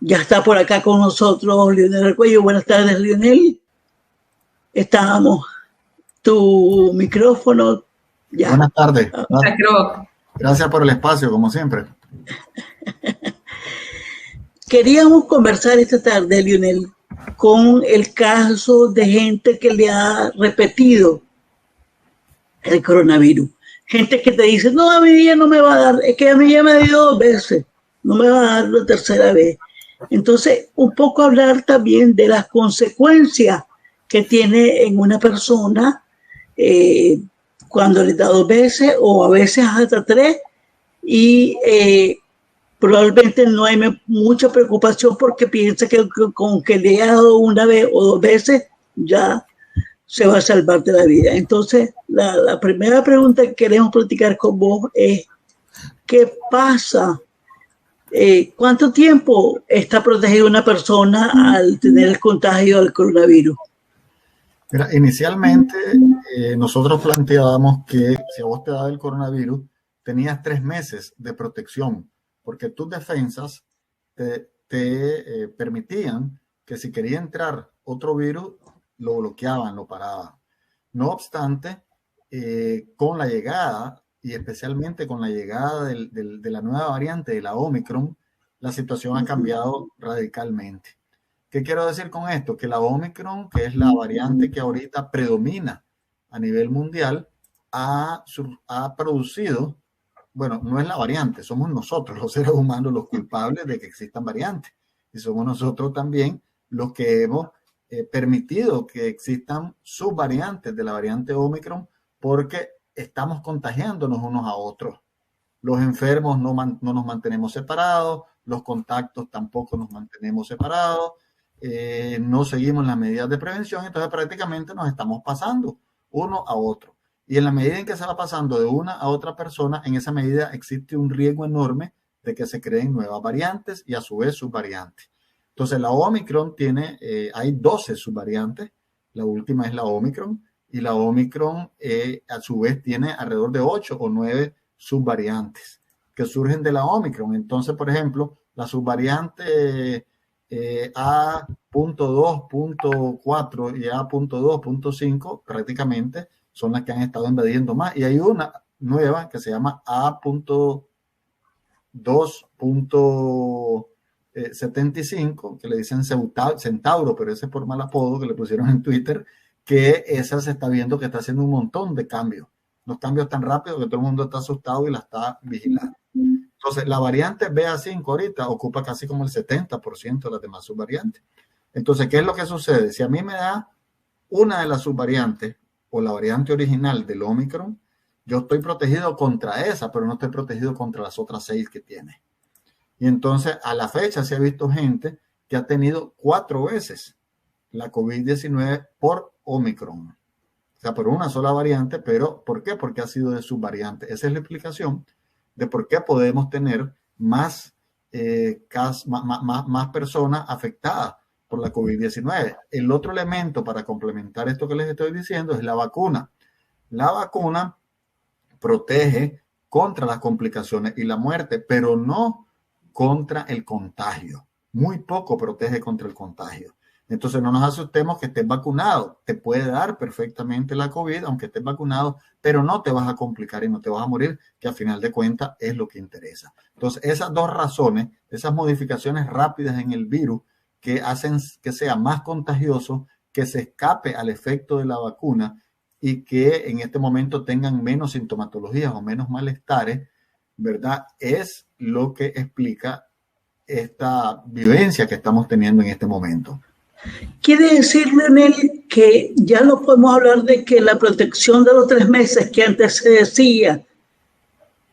Ya está por acá con nosotros Leonel Argüello. Buenas tardes, Leonel. Estábamos. Tu micrófono, ya. Buenas tardes. Gracias por el espacio, como siempre. Queríamos conversar esta tarde, Leonel, con el caso de gente que le ha repetido el coronavirus. Gente que te dice, no, a mí ya no me va a dar, es que a mí ya me dio 2 veces, no me va a dar la tercera vez. Entonces, un poco hablar también de las consecuencias que tiene en una persona cuando le da 2 veces o a veces hasta 3 y probablemente no hay mucha preocupación porque piensa que con que le haya dado 1 vez o 2 veces ya se va a salvar de la vida. Entonces, la primera pregunta que queremos platicar con vos es, ¿qué pasa? ¿Cuánto tiempo está protegida una persona al tener el contagio del coronavirus? Mira, inicialmente nosotros planteábamos que si a vos te daba el coronavirus, tenías 3 meses de protección, porque tus defensas te permitían que si quería entrar otro virus, lo bloqueaban, lo paraban. No obstante, con la llegada, y especialmente con la llegada de la nueva variante de la Omicron, la situación ha cambiado radicalmente. ¿Qué quiero decir con esto? Que la Omicron, que es la variante que ahorita predomina a nivel mundial, ha producido, bueno, no es la variante, somos nosotros los seres humanos los culpables de que existan variantes. Y somos nosotros también los que hemos permitido que existan subvariantes de la variante Omicron porque estamos contagiándonos unos a otros. Los enfermos no nos mantenemos separados, los contactos tampoco nos mantenemos separados, no seguimos las medidas de prevención, entonces prácticamente nos estamos pasando uno a otro. Y en la medida en que se va pasando de una a otra persona, en esa medida existe un riesgo enorme de que se creen nuevas variantes y a su vez subvariantes. Entonces la Omicron hay 12 subvariantes, la última es la Omicron, y la Omicron a su vez tiene alrededor de 8 o 9 subvariantes que surgen de la Omicron. Entonces, por ejemplo, la subvariante A.2.4 y A.2.5 prácticamente son las que han estado invadiendo más. Y hay una nueva que se llama A.2.75, que le dicen Centauro, pero ese es por mal apodo que le pusieron en Twitter, que esa se está viendo que está haciendo un montón de cambios. Los cambios tan rápidos que todo el mundo está asustado y la está vigilando. Entonces, la variante BA5 ahorita ocupa casi como el 70% de las demás subvariantes. Entonces, ¿qué es lo que sucede? Si a mí me da una de las subvariantes o la variante original del Omicron, yo estoy protegido contra esa, pero no estoy protegido contra las otras 6 que tiene. Y entonces, a la fecha se ha visto gente que ha tenido 4 veces la COVID-19 por Omicron. O sea, por una sola variante, pero ¿por qué? Porque ha sido de subvariante. Esa es la explicación de por qué podemos tener más personas afectadas por la COVID-19. El otro elemento para complementar esto que les estoy diciendo es la vacuna. La vacuna protege contra las complicaciones y la muerte, pero no contra el contagio. Muy poco protege contra el contagio. Entonces no nos asustemos que estés vacunado. Te puede dar perfectamente la COVID, aunque estés vacunado, pero no te vas a complicar y no te vas a morir, que al final de cuentas es lo que interesa. Entonces esas 2 razones, esas modificaciones rápidas en el virus que hacen que sea más contagioso, que se escape al efecto de la vacuna y que en este momento tengan menos sintomatologías o menos malestares, ¿verdad? Es lo que explica esta vivencia que estamos teniendo en este momento. Quiere decir, Leonel, que ya no podemos hablar de que la protección de los 3 meses que antes se decía,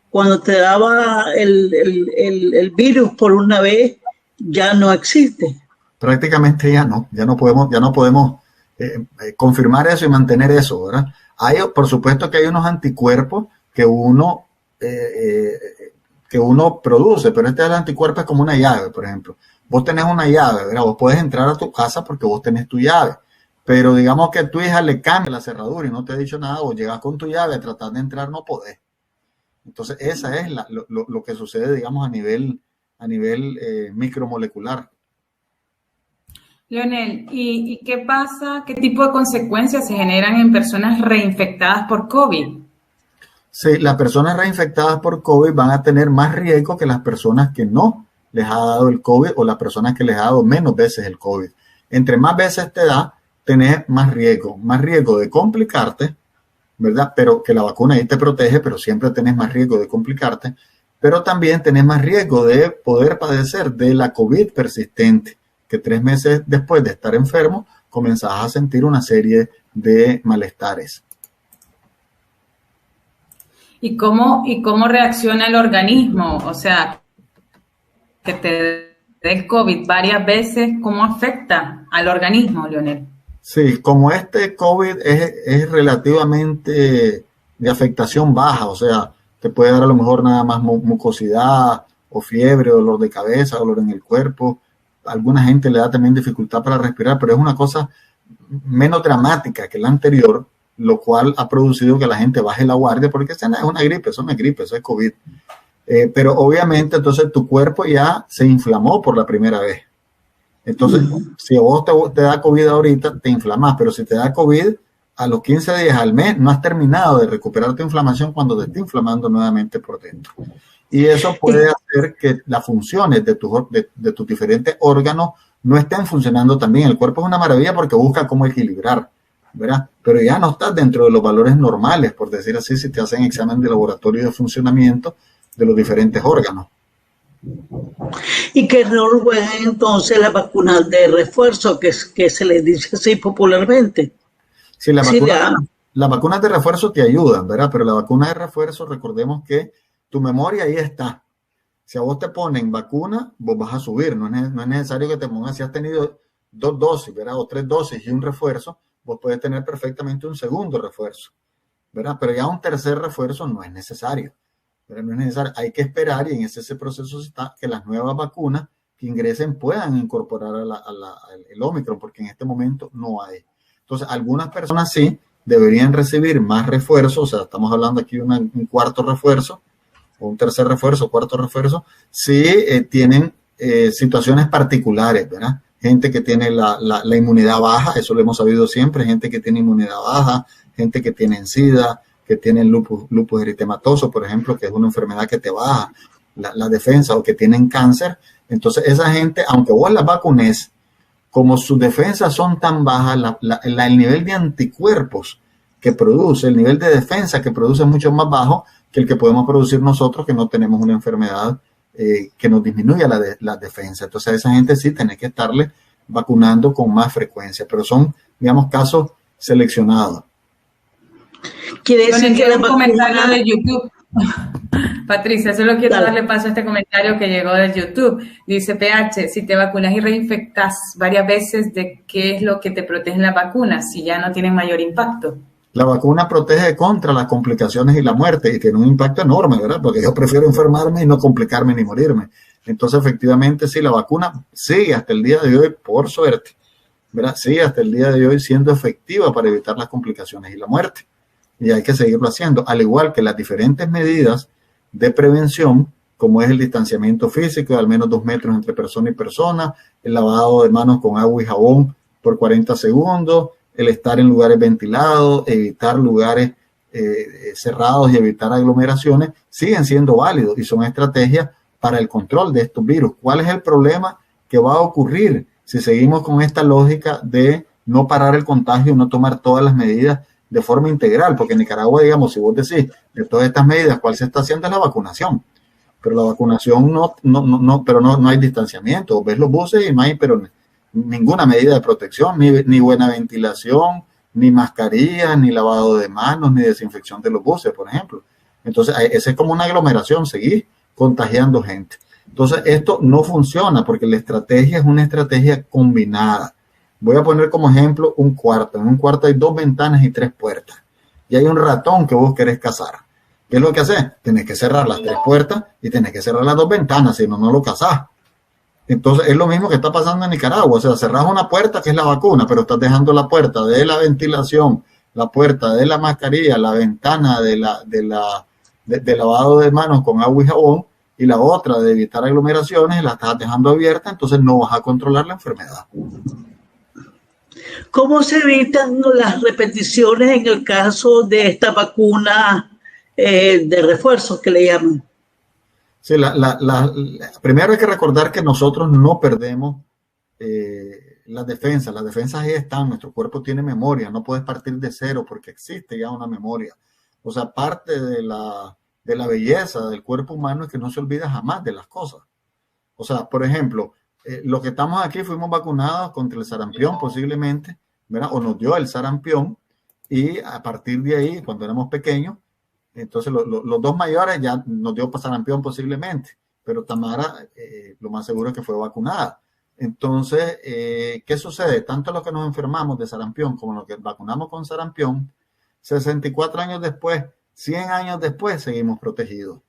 cuando te daba el virus por una vez, ya no existe. Prácticamente ya no podemos confirmar eso y mantener eso, ¿verdad? Por supuesto que hay unos anticuerpos que uno produce, pero el anticuerpo es como una llave, por ejemplo. Vos tenés una llave, ¿verdad? Vos podés entrar a tu casa porque vos tenés tu llave, pero digamos que tu hija le cambia la cerradura y no te ha dicho nada, vos llegas con tu llave a tratar de entrar, no podés. Entonces esa es lo que sucede, digamos, a nivel micromolecular. Leonel, ¿y qué pasa? ¿Qué tipo de consecuencias se generan en personas reinfectadas por COVID? Sí, las personas reinfectadas por COVID van a tener más riesgo que las personas que no les ha dado el COVID o las personas que les ha dado menos veces el COVID. Entre más veces te da, tenés más riesgo de complicarte, ¿verdad? Pero que la vacuna ahí te protege, pero siempre tenés más riesgo de complicarte, pero también tenés más riesgo de poder padecer de la COVID persistente, que 3 meses después de estar enfermo, comenzás a sentir una serie de malestares. ¿Y cómo reacciona el organismo? O sea, que te dé el COVID varias veces, ¿cómo afecta al organismo, Leonel? Sí, como este COVID es relativamente de afectación baja, o sea, te puede dar a lo mejor nada más mucosidad o fiebre, dolor de cabeza, dolor en el cuerpo. A alguna gente le da también dificultad para respirar, pero es una cosa menos dramática que la anterior, lo cual ha producido que la gente baje la guardia, porque esa no es una gripe, eso no es gripe, eso es COVID. Pero obviamente entonces tu cuerpo ya se inflamó por la primera vez. Entonces, si a vos te da COVID ahorita, te inflamás, pero si te da COVID a los 15 días al mes, no has terminado de recuperar tu inflamación cuando te esté inflamando nuevamente por dentro. Y eso puede hacer que las funciones de tus diferentes órganos no estén funcionando tan bien. El cuerpo es una maravilla porque busca cómo equilibrar, ¿verdad? Pero ya no estás dentro de los valores normales, por decir así, si te hacen examen de laboratorio de funcionamiento de los diferentes órganos. ¿Y qué rol juegan entonces las vacunas de refuerzo, que se les dice así popularmente? Sí, las vacunas de refuerzo te ayudan, ¿verdad? Pero la vacuna de refuerzo, recordemos que tu memoria ahí está. Si a vos te ponen vacuna, vos vas a subir. No es necesario que te pongas, si has tenido 2 dosis, ¿verdad? O 3 dosis y un refuerzo, vos puedes tener perfectamente un segundo refuerzo, ¿verdad? Pero ya un tercer refuerzo no es necesario. Pero no es necesario, hay que esperar, y en ese proceso está que las nuevas vacunas que ingresen puedan incorporar el Omicron, porque en este momento no hay. Entonces, algunas personas sí deberían recibir más refuerzos, o sea, estamos hablando aquí de un cuarto refuerzo, o un tercer refuerzo, cuarto refuerzo, si tienen situaciones particulares, ¿verdad? Gente que tiene la inmunidad baja, eso lo hemos sabido siempre, gente que tiene inmunidad baja, gente que tiene SIDA, que tienen lupus eritematoso, por ejemplo, que es una enfermedad que te baja la defensa, o que tienen cáncer. Entonces, esa gente, aunque vos la vacunes, como sus defensas son tan bajas, el nivel de anticuerpos que produce, el nivel de defensa que produce es mucho más bajo que el que podemos producir nosotros, que no tenemos una enfermedad que nos disminuya la defensa. Entonces, a esa gente sí tenés que estarle vacunando con más frecuencia, pero son, digamos, casos seleccionados. Quiere decir que un comentario de YouTube. Patricia, solo quiero darle paso a este comentario que llegó de YouTube. Dice PH, si te vacunas y reinfectas varias veces, ¿de qué es lo que te protegen las vacunas si ya no tienen mayor impacto? La vacuna protege contra las complicaciones y la muerte, y tiene un impacto enorme, ¿verdad? Porque yo prefiero enfermarme y no complicarme ni morirme. Entonces, efectivamente, sí, la vacuna sigue hasta el día de hoy, por suerte, ¿verdad? Sigue hasta el día de hoy siendo efectiva para evitar las complicaciones y la muerte. Y hay que seguirlo haciendo, al igual que las diferentes medidas de prevención, como es el distanciamiento físico de al menos 2 metros entre persona y persona, el lavado de manos con agua y jabón por 40 segundos, el estar en lugares ventilados, evitar lugares cerrados y evitar aglomeraciones, siguen siendo válidos y son estrategias para el control de estos virus. ¿Cuál es el problema que va a ocurrir si seguimos con esta lógica de no parar el contagio y no tomar todas las medidas de forma integral? Porque en Nicaragua, digamos, si vos decís de todas estas medidas, ¿cuál se está haciendo? Es la vacunación. Pero la vacunación no hay distanciamiento. Ves los buses y no hay ninguna medida de protección, ni buena ventilación, ni mascarilla, ni lavado de manos, ni desinfección de los buses, por ejemplo. Entonces, esa es como una aglomeración, seguir contagiando gente. Entonces, esto no funciona porque la estrategia es una estrategia combinada. Voy a poner como ejemplo un cuarto. En un cuarto hay 2 ventanas y 3 puertas. Y hay un ratón que vos querés cazar. ¿Qué es lo que haces? Tenés que cerrar las 3 puertas y tenés que cerrar las 2 ventanas, si no, no lo cazás. Entonces, es lo mismo que está pasando en Nicaragua. O sea, cerrás una puerta que es la vacuna, pero estás dejando la puerta de la ventilación, la puerta de la mascarilla, la ventana de lavado de manos con agua y jabón, y la otra de evitar aglomeraciones, la estás dejando abierta, entonces no vas a controlar la enfermedad. ¿Cómo se evitan las repeticiones en el caso de esta vacuna de refuerzo que le llaman? Sí, primero hay que recordar que nosotros no perdemos las defensas ahí están, nuestro cuerpo tiene memoria, no puedes partir de cero porque existe ya una memoria. O sea, parte de la belleza del cuerpo humano es que no se olvida jamás de las cosas. O sea, por ejemplo, los que estamos aquí fuimos vacunados contra el sarampión posiblemente, ¿verdad? O nos dio el sarampión y a partir de ahí, cuando éramos pequeños, entonces los dos mayores ya nos dio sarampión posiblemente, pero Tamara lo más seguro es que fue vacunada. Entonces, ¿qué sucede? Tanto los que nos enfermamos de sarampión como los que vacunamos con sarampión, 64 años después, 100 años después, seguimos protegidos,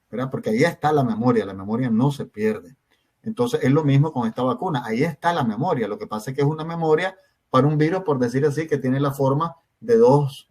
¿verdad? Porque ahí está la memoria no se pierde. Entonces, es lo mismo con esta vacuna, ahí está la memoria, lo que pasa es que es una memoria para un virus, por decir así, que tiene la forma de dos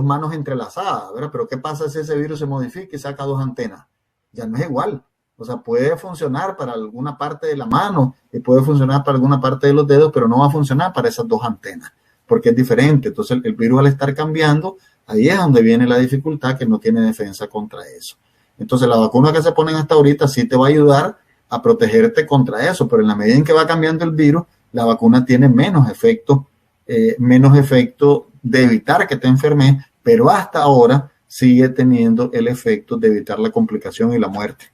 manos entrelazadas, ¿verdad? Pero ¿qué pasa si ese virus se modifica y saca dos antenas? Ya no es igual. O sea, puede funcionar para alguna parte de la mano y puede funcionar para alguna parte de los dedos, pero no va a funcionar para esas dos antenas, porque es diferente. Entonces, el virus al estar cambiando, ahí es donde viene la dificultad, que no tiene defensa contra eso. Entonces, la vacuna que se ponen hasta ahorita sí te va a ayudar a protegerte contra eso, pero en la medida en que va cambiando el virus, la vacuna tiene menos efecto de evitar que te enfermes, pero hasta ahora sigue teniendo el efecto de evitar la complicación y la muerte.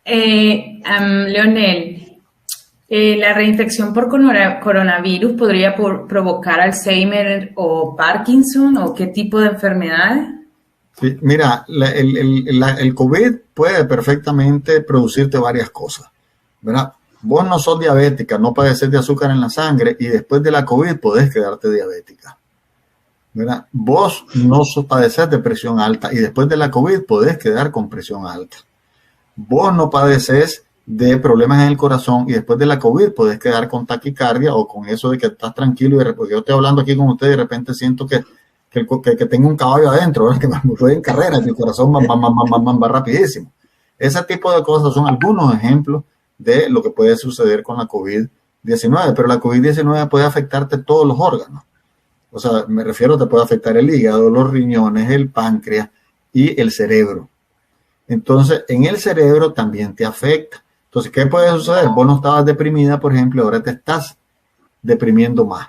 Leonel, ¿la reinfección por coronavirus podría provocar Alzheimer o Parkinson o qué tipo de enfermedades? Sí, mira, el COVID puede perfectamente producirte varias cosas, ¿verdad? Vos no sos diabética, no padeces de azúcar en la sangre y después de la COVID podés quedarte diabética, ¿verdad? Vos no padeces de presión alta y después de la COVID podés quedar con presión alta. Vos no padeces de problemas en el corazón y después de la COVID podés quedar con taquicardia o con eso de que estás tranquilo y porque yo estoy hablando aquí con usted y de repente siento que tengo un caballo adentro, ¿verdad? Que me voy en carrera, mi corazón va rapidísimo. Ese tipo de cosas son algunos ejemplos de lo que puede suceder con la COVID-19, pero la COVID-19 puede afectarte todos los órganos. O sea, me refiero, te puede afectar el hígado, los riñones, el páncreas y el cerebro. Entonces, en el cerebro también te afecta. Entonces, ¿qué puede suceder? Vos no estabas deprimida, por ejemplo, ahora te estás deprimiendo más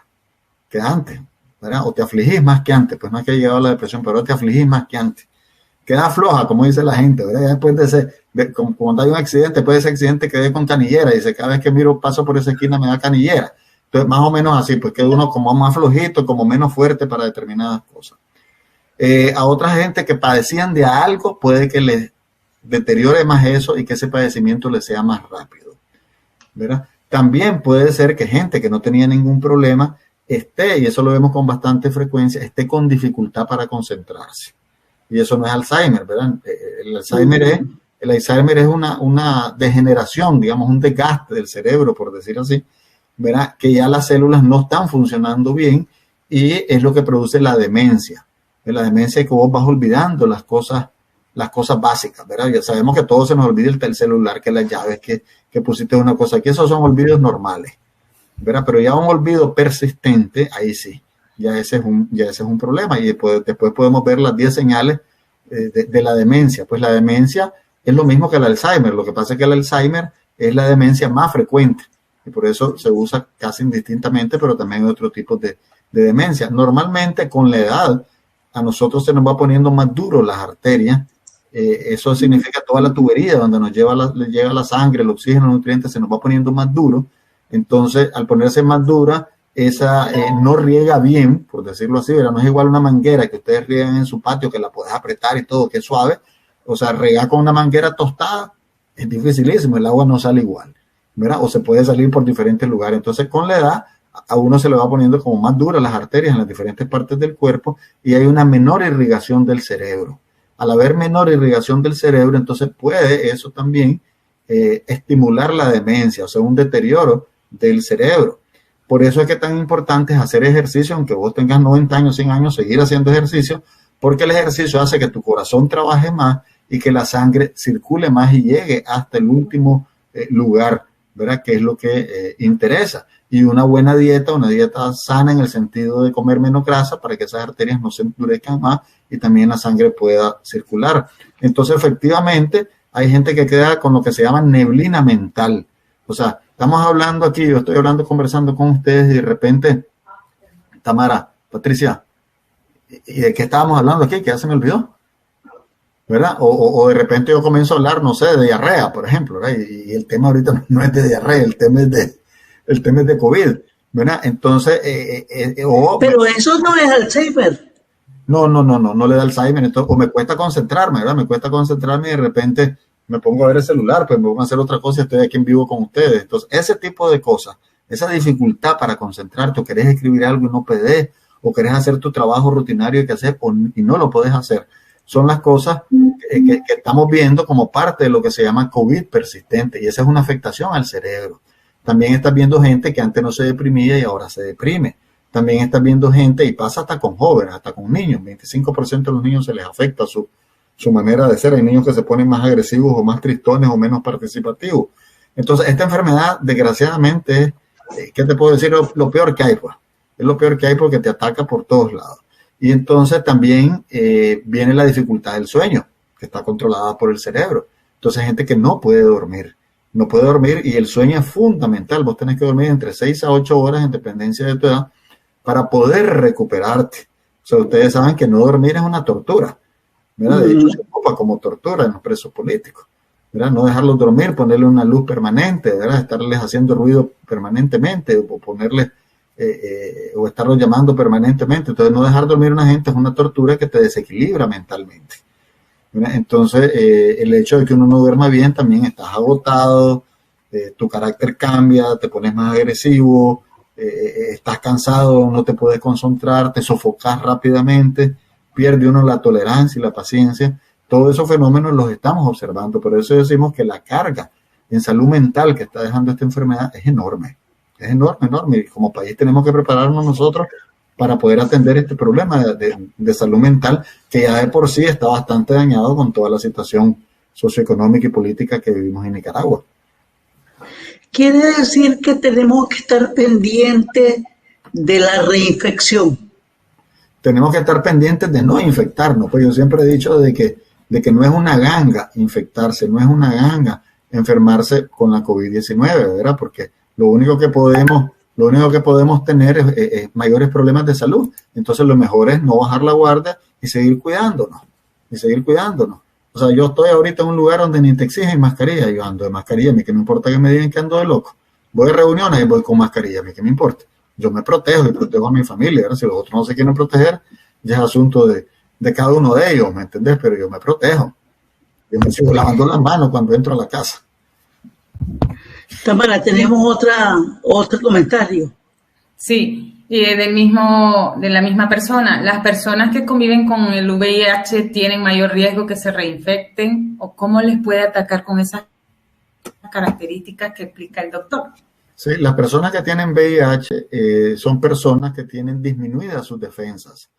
que antes, ¿verdad? O te afligís más que antes. Pues no es que haya llegado a la depresión, pero ahora te afligís más que antes. Queda floja, como dice la gente, ¿verdad? Ya después cuando hay un accidente, después de ese accidente quedé con canillera. Dice, cada vez que paso por esa esquina me da canillera. Entonces, más o menos así, pues queda uno como más flojito, como menos fuerte para determinadas cosas. A otra gente que padecían de algo, puede que les deteriore más eso y que ese padecimiento le sea más rápido, ¿verdad? También puede ser que gente que no tenía ningún problema esté, y eso lo vemos con bastante frecuencia, esté con dificultad para concentrarse. Y eso no es Alzheimer, ¿verdad? El Alzheimer es una degeneración, digamos, un desgaste del cerebro, por decir así, ¿verdad? Que ya las células no están funcionando bien y es lo que produce la demencia. En la demencia es que vos vas olvidando las cosas básicas, ¿verdad? Ya sabemos que todo se nos olvida, el celular, que las llaves, que pusiste una cosa aquí, esos son olvidos normales, ¿verdad? Pero ya un olvido persistente, ahí sí, ya ese es un problema y después podemos ver las 10 señales de la demencia. Pues la demencia es lo mismo que el Alzheimer, lo que pasa es que el Alzheimer es la demencia más frecuente y por eso se usa casi indistintamente, pero también hay otro tipo de demencia. Normalmente con la edad a nosotros se nos va poniendo más duro las arterias. Eso significa toda la tubería donde nos llega la sangre, el oxígeno, los nutrientes, se nos va poniendo más duro. Entonces, al ponerse más dura, esa no riega bien, por decirlo así, ¿verdad? No es igual una manguera que ustedes riegan en su patio, que la puedes apretar y todo, que es suave. O sea, regar con una manguera tostada es dificilísimo, el agua no sale igual, ¿verdad? O se puede salir por diferentes lugares. Entonces, con la edad, a uno se le va poniendo como más duras las arterias en las diferentes partes del cuerpo y hay una menor irrigación del cerebro. Al haber menor irrigación del cerebro, entonces puede eso también estimular la demencia, o sea, un deterioro del cerebro. Por eso es que tan importante es hacer ejercicio, aunque vos tengas 90 años, 100 años, seguir haciendo ejercicio, porque el ejercicio hace que tu corazón trabaje más y que la sangre circule más y llegue hasta el último lugar ¿verdad? Que es lo que interesa. Y una buena dieta, una dieta sana en el sentido de comer menos grasa para que esas arterias no se endurezcan más y también la sangre pueda circular. Entonces, efectivamente, hay gente que queda con lo que se llama neblina mental. O sea, estamos hablando aquí, yo estoy hablando, conversando con ustedes y de repente, Tamara, Patricia, ¿y de qué estábamos hablando aquí? Que ya se me olvidó, ¿verdad? O de repente yo comienzo a hablar, no sé, de diarrea, por ejemplo, ¿verdad? Y el tema ahorita no es de diarrea, el tema es de COVID, ¿verdad? Entonces, pero eso no es Alzheimer. No le da Alzheimer. Entonces, o me cuesta concentrarme, ¿verdad? Me cuesta concentrarme y de repente me pongo a ver el celular, pues me pongo a hacer otra cosa y estoy aquí en vivo con ustedes. Entonces, ese tipo de cosas, esa dificultad para concentrarte, o querés escribir algo y no podés, o querés hacer tu trabajo rutinario que hacer y no lo podés hacer, son las cosas que estamos viendo como parte de lo que se llama COVID persistente, y esa es una afectación al cerebro. También estás viendo gente que antes no se deprimía y ahora se deprime. También estás viendo gente, y pasa hasta con jóvenes, hasta con niños, 25% de los niños se les afecta su manera de ser. Hay niños que se ponen más agresivos o más tristones o menos participativos. Entonces, esta enfermedad, desgraciadamente, ¿qué te puedo decir? Lo peor que hay, pues. Es lo peor que hay porque te ataca por todos lados. Y entonces también viene la dificultad del sueño, que está controlada por el cerebro. Entonces, hay gente que no puede dormir. No puede dormir, y el sueño es fundamental. Vos tenés que dormir entre 6 a 8 horas en dependencia de tu edad para poder recuperarte. O sea, ustedes saben que no dormir es una tortura, ¿verdad? De hecho, se ocupa como tortura en los presos políticos, ¿verdad? No dejarlos dormir, ponerle una luz permanente, ¿verdad? Estarles haciendo ruido permanentemente, o ponerles, o estarlos llamando permanentemente. Entonces, no dejar dormir a una gente es una tortura que te desequilibra mentalmente, ¿verdad? Entonces, el hecho de que uno no duerma bien, también estás agotado, tu carácter cambia, te pones más agresivo, estás cansado, no te puedes concentrar, te sofocas rápidamente, pierde uno la tolerancia y la paciencia. Todos esos fenómenos los estamos observando. Por eso decimos que la carga en salud mental que está dejando esta enfermedad es enorme. Es enorme, enorme. Y como país tenemos que prepararnos nosotros para poder atender este problema de salud mental, que ya de por sí está bastante dañado con toda la situación socioeconómica y política que vivimos en Nicaragua. Quiere decir que tenemos que estar pendientes de la reinfección. Tenemos que estar pendientes de no infectarnos. Pues yo siempre he dicho de que no es una ganga infectarse, no es una ganga enfermarse con la COVID-19, ¿verdad? Porque lo único que podemos tener es mayores problemas de salud. Entonces lo mejor es no bajar la guardia y seguir cuidándonos. O sea, yo estoy ahorita en un lugar donde ni te exigen mascarilla, yo ando de mascarilla, a mí que me importa que me digan que ando de loco. Voy a reuniones y voy con mascarilla, a mí que me importa. Yo me protejo y protejo a mi familia, ¿verdad? Si los otros no se quieren proteger, ya es asunto de cada uno de ellos, ¿me entendés? Pero yo me protejo. Yo me sigo lavando las manos cuando entro a la casa. Tamara, tenemos otro comentario. Sí, de la misma persona. ¿Las personas que conviven con el VIH tienen mayor riesgo que se reinfecten? ¿O cómo les puede atacar con esas características que explica el doctor? Sí, las personas que tienen VIH son personas que tienen disminuidas sus defensas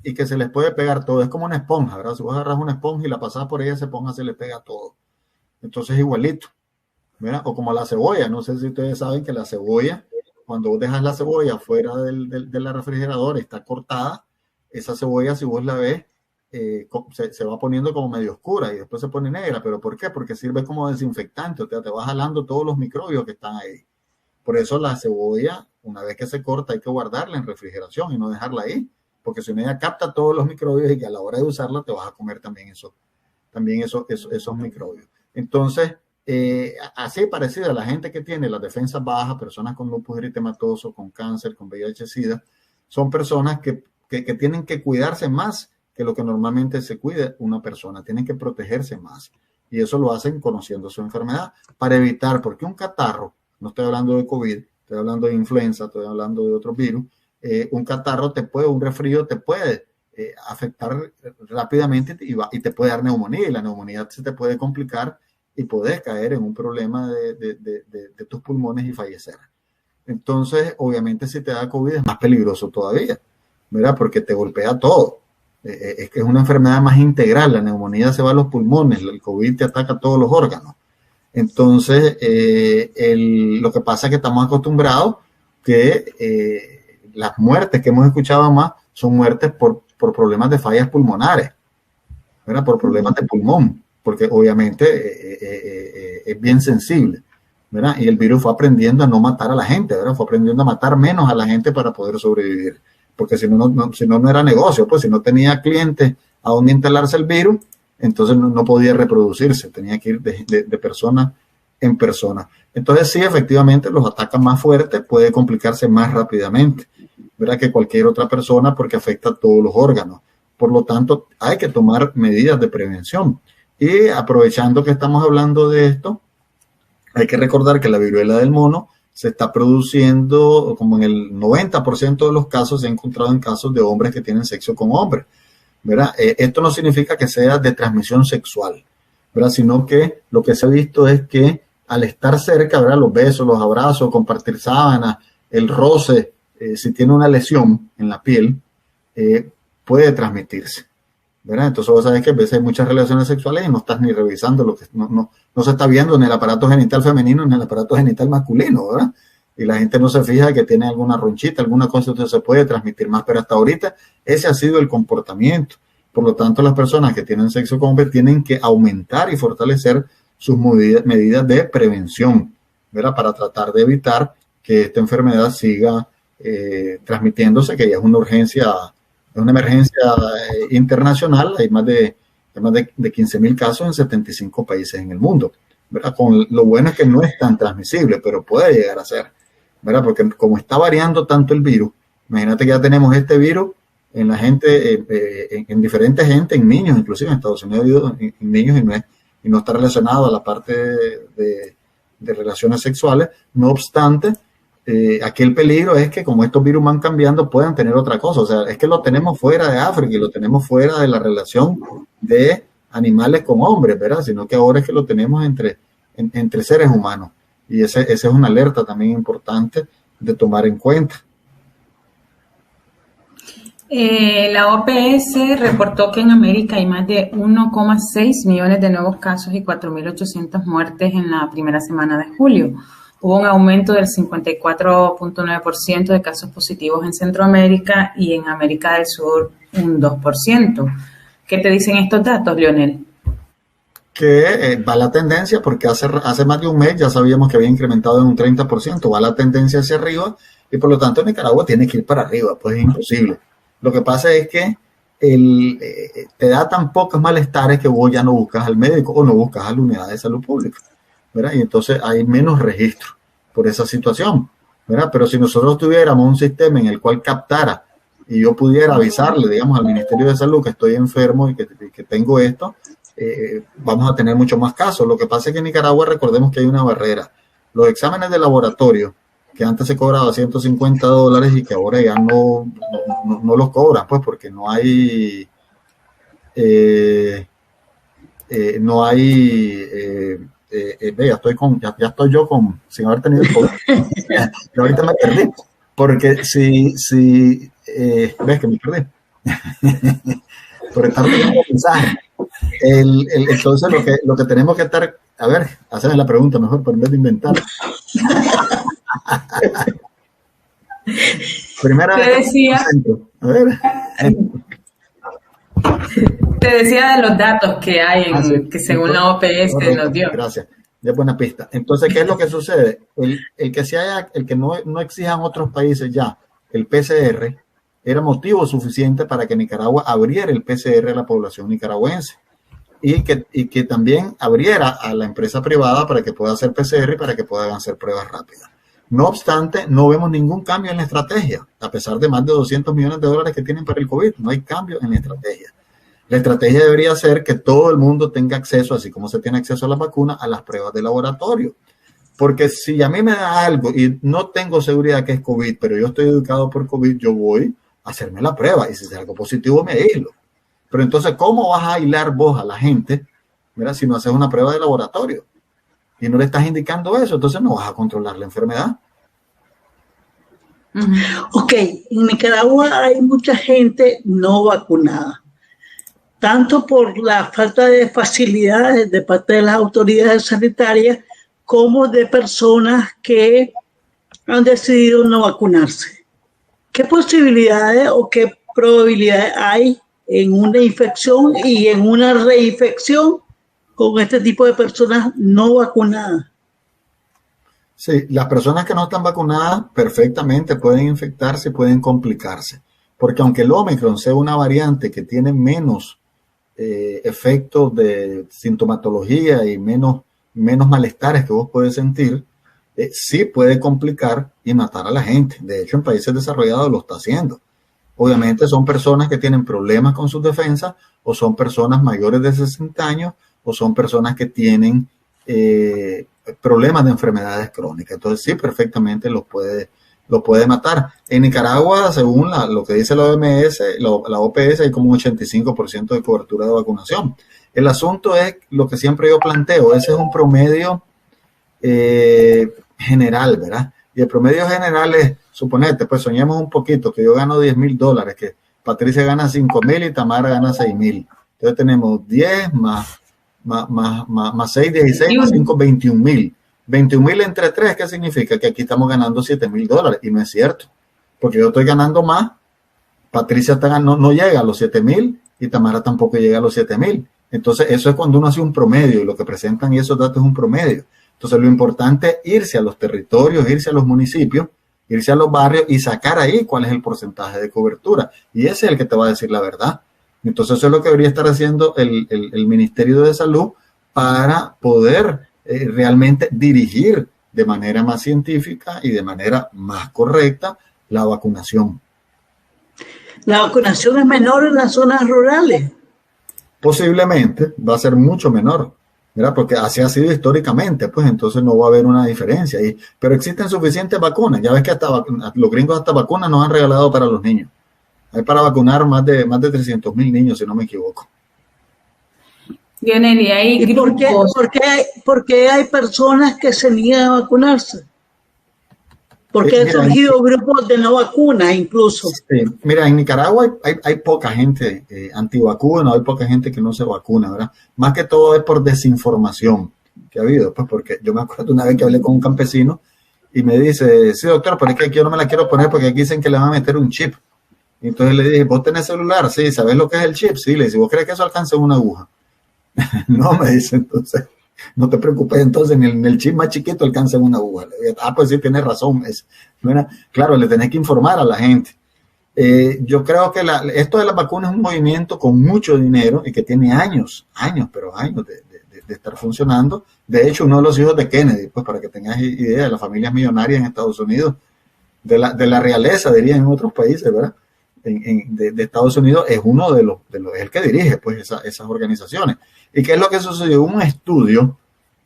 y que se les puede pegar todo. Es como una esponja, ¿verdad? Si vos agarras una esponja y la pasás por ella, esa esponja se le pega todo. Entonces, igualito, ¿verdad? O como la cebolla. No sé si ustedes saben que la cebolla, cuando vos dejas la cebolla fuera de la refrigeradora y está cortada, esa cebolla, si vos la ves, se va poniendo como medio oscura y después se pone negra. ¿Pero por qué? Porque sirve como desinfectante, o sea, te va jalando todos los microbios que están ahí. Por eso la cebolla, una vez que se corta, hay que guardarla en refrigeración y no dejarla ahí, porque si no, ella capta todos los microbios y que a la hora de usarla te vas a comer también esos microbios. Entonces, así parecido a la gente que tiene las defensas bajas, personas con lupus eritematoso, con cáncer, con VIH-Sida, son personas que tienen que cuidarse más que lo que normalmente se cuida una persona, tienen que protegerse más. Y eso lo hacen conociendo su enfermedad para evitar, porque un catarro, no estoy hablando de COVID, estoy hablando de influenza, estoy hablando de otros virus, un catarro un resfrío te puede afectar rápidamente y te puede dar neumonía, y la neumonía se te puede complicar y puedes caer en un problema de tus pulmones y fallecer. Entonces, obviamente, si te da COVID es más peligroso todavía, ¿verdad? Porque te golpea todo. Es que es una enfermedad más integral, la neumonía se va a los pulmones, el COVID te ataca todos los órganos. Entonces, lo que pasa es que estamos acostumbrados que las muertes que hemos escuchado más son muertes por problemas de fallas pulmonares, ¿verdad? Por problemas de pulmón, porque obviamente es bien sensible, ¿verdad? Y el virus fue aprendiendo a no matar a la gente, ¿verdad? Fue aprendiendo a matar menos a la gente para poder sobrevivir, porque si no era negocio, pues si no tenía clientes a dónde instalarse el virus, entonces no podía reproducirse, tenía que ir de persona en persona. Entonces sí, efectivamente, los atacan más fuertes, puede complicarse más rápidamente, ¿verdad? Que cualquier otra persona porque afecta a todos los órganos. Por lo tanto, hay que tomar medidas de prevención. Y aprovechando que estamos hablando de esto, hay que recordar que la viruela del mono se está produciendo, como en el 90% de los casos, se ha encontrado en casos de hombres que tienen sexo con hombres, ¿verdad? Esto no significa que sea de transmisión sexual, ¿verdad? Sino que lo que se ha visto es que al estar cerca, ¿verdad? Los besos, los abrazos, compartir sábanas, el roce, si tiene una lesión en la piel, puede transmitirse, ¿verdad? Entonces vos sabés que a veces hay muchas relaciones sexuales y no estás ni revisando lo que no se está viendo en el aparato genital femenino ni en el aparato genital masculino, ¿verdad? Y la gente no se fija que tiene alguna ronchita, alguna cosa, entonces se puede transmitir más, pero hasta ahorita ese ha sido el comportamiento. Por lo tanto, las personas que tienen sexo con hombres tienen que aumentar y fortalecer sus medidas de prevención, ¿verdad? Para tratar de evitar que esta enfermedad siga transmitiéndose, que ya es una urgencia, es una emergencia internacional. Hay más de 15.000 casos en 75 países en el mundo, ¿verdad? Lo bueno es que no es tan transmisible, pero puede llegar a ser, ¿verdad? Porque como está variando tanto el virus, imagínate que ya tenemos este virus en la gente, en diferente gente, en niños, inclusive en Estados Unidos, en niños, y no está relacionado a la parte de relaciones sexuales. No obstante, aquí el peligro es que como estos virus van cambiando, puedan tener otra cosa. O sea, es que lo tenemos fuera de África y lo tenemos fuera de la relación de animales con hombres, ¿verdad? Sino que ahora es que lo tenemos entre seres humanos. Y esa es una alerta también importante de tomar en cuenta. La OPS reportó que en América hay más de 1,6 millones de nuevos casos y 4.800 muertes en la primera semana de julio. Hubo un aumento del 54.9% de casos positivos en Centroamérica y en América del Sur un 2%. ¿Qué te dicen estos datos, Leonel? Que va la tendencia, porque hace más de un mes ya sabíamos que había incrementado en un 30%, va la tendencia hacia arriba y por lo tanto Nicaragua tiene que ir para arriba, pues es imposible. Lo que pasa es que te da tan pocos malestares que vos ya no buscas al médico o no buscas a la unidad de salud pública, ¿verdad? Y entonces hay menos registro por esa situación, ¿verdad? Pero si nosotros tuviéramos un sistema en el cual captara y yo pudiera avisarle, digamos, al Ministerio de Salud que estoy enfermo y que tengo esto, vamos a tener mucho más casos. Lo que pasa es que en Nicaragua, recordemos que hay una barrera. Los exámenes de laboratorio, que antes se cobraba $150 y que ahora ya no los cobran, pues porque no hay ya estoy yo sin haber tenido el COVID. Pero ahorita me perdí, porque ves que me perdí por estar teniendo mensaje. Entonces lo que tenemos que estar, a ver, hacerme la pregunta mejor, por en vez de inventar. Primera te decía, a ver. Te decía de los datos que hay, que según la OPS nos dio. Gracias, de buena pista. Entonces, ¿qué es lo que sucede? El que no exijan otros países ya el PCR era motivo suficiente para que Nicaragua abriera el PCR a la población nicaragüense y que también abriera a la empresa privada para que pueda hacer PCR y para que puedan hacer pruebas rápidas. No obstante, no vemos ningún cambio en la estrategia, a pesar de más de $200 millones que tienen para el COVID. No hay cambio en la estrategia. La estrategia debería ser que todo el mundo tenga acceso, así como se tiene acceso a las vacunas, a las pruebas de laboratorio. Porque si a mí me da algo y no tengo seguridad que es COVID, pero yo estoy educado por COVID, yo voy a hacerme la prueba y si es algo positivo me aíslo. Pero entonces, ¿cómo vas a aislar vos a la gente, ¿verdad? Si no haces una prueba de laboratorio y no le estás indicando eso? Entonces no vas a controlar la enfermedad. Ok, en Nicaragua hay mucha gente no vacunada. tanto por la falta de facilidades de parte de las autoridades sanitarias como de personas que han decidido no vacunarse. ¿Qué posibilidades o qué probabilidades hay en una infección y en una reinfección con este tipo de personas no vacunadas? Sí, las personas que no están vacunadas perfectamente pueden infectarse y pueden complicarse, porque aunque el Omicron sea una variante que tiene menos efectos de sintomatología y menos malestares que vos podés sentir, sí puede complicar y matar a la gente. De hecho, en países desarrollados lo está haciendo. Obviamente son personas que tienen problemas con sus defensas, o son personas mayores de 60 años, o son personas que tienen problemas de enfermedades crónicas. Entonces sí, perfectamente lo puede matar. En Nicaragua, según lo que dice la OMS, la OPS, hay como un 85% de cobertura de vacunación. El asunto es lo que siempre yo planteo, ese es un promedio general, ¿verdad? Y el promedio general es, suponete, pues soñemos un poquito, que yo gano $10,000, que Patricia gana 5,000 y Tamara gana 6,000. Entonces tenemos 10 más 6, 16, más 5, 21,000. 21,000 entre 3, ¿qué significa? Que aquí estamos ganando $7,000, y no es cierto, porque yo estoy ganando más, Patricia no llega a los 7,000 y Tamara tampoco llega a los 7,000. Entonces eso es cuando uno hace un promedio, y lo que presentan y esos datos es un promedio. Entonces lo importante es irse a los territorios, irse a los municipios, irse a los barrios y sacar ahí cuál es el porcentaje de cobertura, y ese es el que te va a decir la verdad. Entonces eso es lo que debería estar haciendo el Ministerio de Salud para poder realmente dirigir de manera más científica y de manera más correcta la vacunación. ¿La vacunación es menor en las zonas rurales? Posiblemente va a ser mucho menor, ¿verdad? Porque así ha sido históricamente, pues entonces no va a haber una diferencia ahí. Pero existen suficientes vacunas. Ya ves que hasta los gringos hasta vacunas nos han regalado para los niños. Hay para vacunar más de 300,000 niños, si no me equivoco. Lionel, y hay ¿Y grupos. por qué hay personas que se niegan a vacunarse? Porque han surgido grupos de no vacunas incluso. Sí, mira, en Nicaragua hay poca gente antivacuna, hay poca gente que no se vacuna, ¿verdad? Más que todo es por desinformación que ha habido, pues porque yo me acuerdo una vez que hablé con un campesino y me dice, sí doctor, pero es que aquí yo no me la quiero poner porque aquí dicen que le van a meter un chip. Y entonces le dije, ¿vos tenés celular? Sí, ¿sabés lo que es el chip? Sí, le dice, ¿vos crees que eso alcanza una aguja? No, me dice, entonces, no te preocupes, entonces ni el chip más chiquito alcanza una aguja. Pues sí, tienes razón. Claro, le tenés que informar a la gente. Yo creo que esto de las vacunas es un movimiento con mucho dinero y que tiene años de estar funcionando. De hecho, uno de los hijos de Kennedy, pues para que tengas idea, de las familias millonarias en Estados Unidos, de la realeza, dirían en otros países, ¿verdad? De Estados Unidos, es uno de los es el que dirige pues esas organizaciones. ¿Y qué es lo que sucedió? Un estudio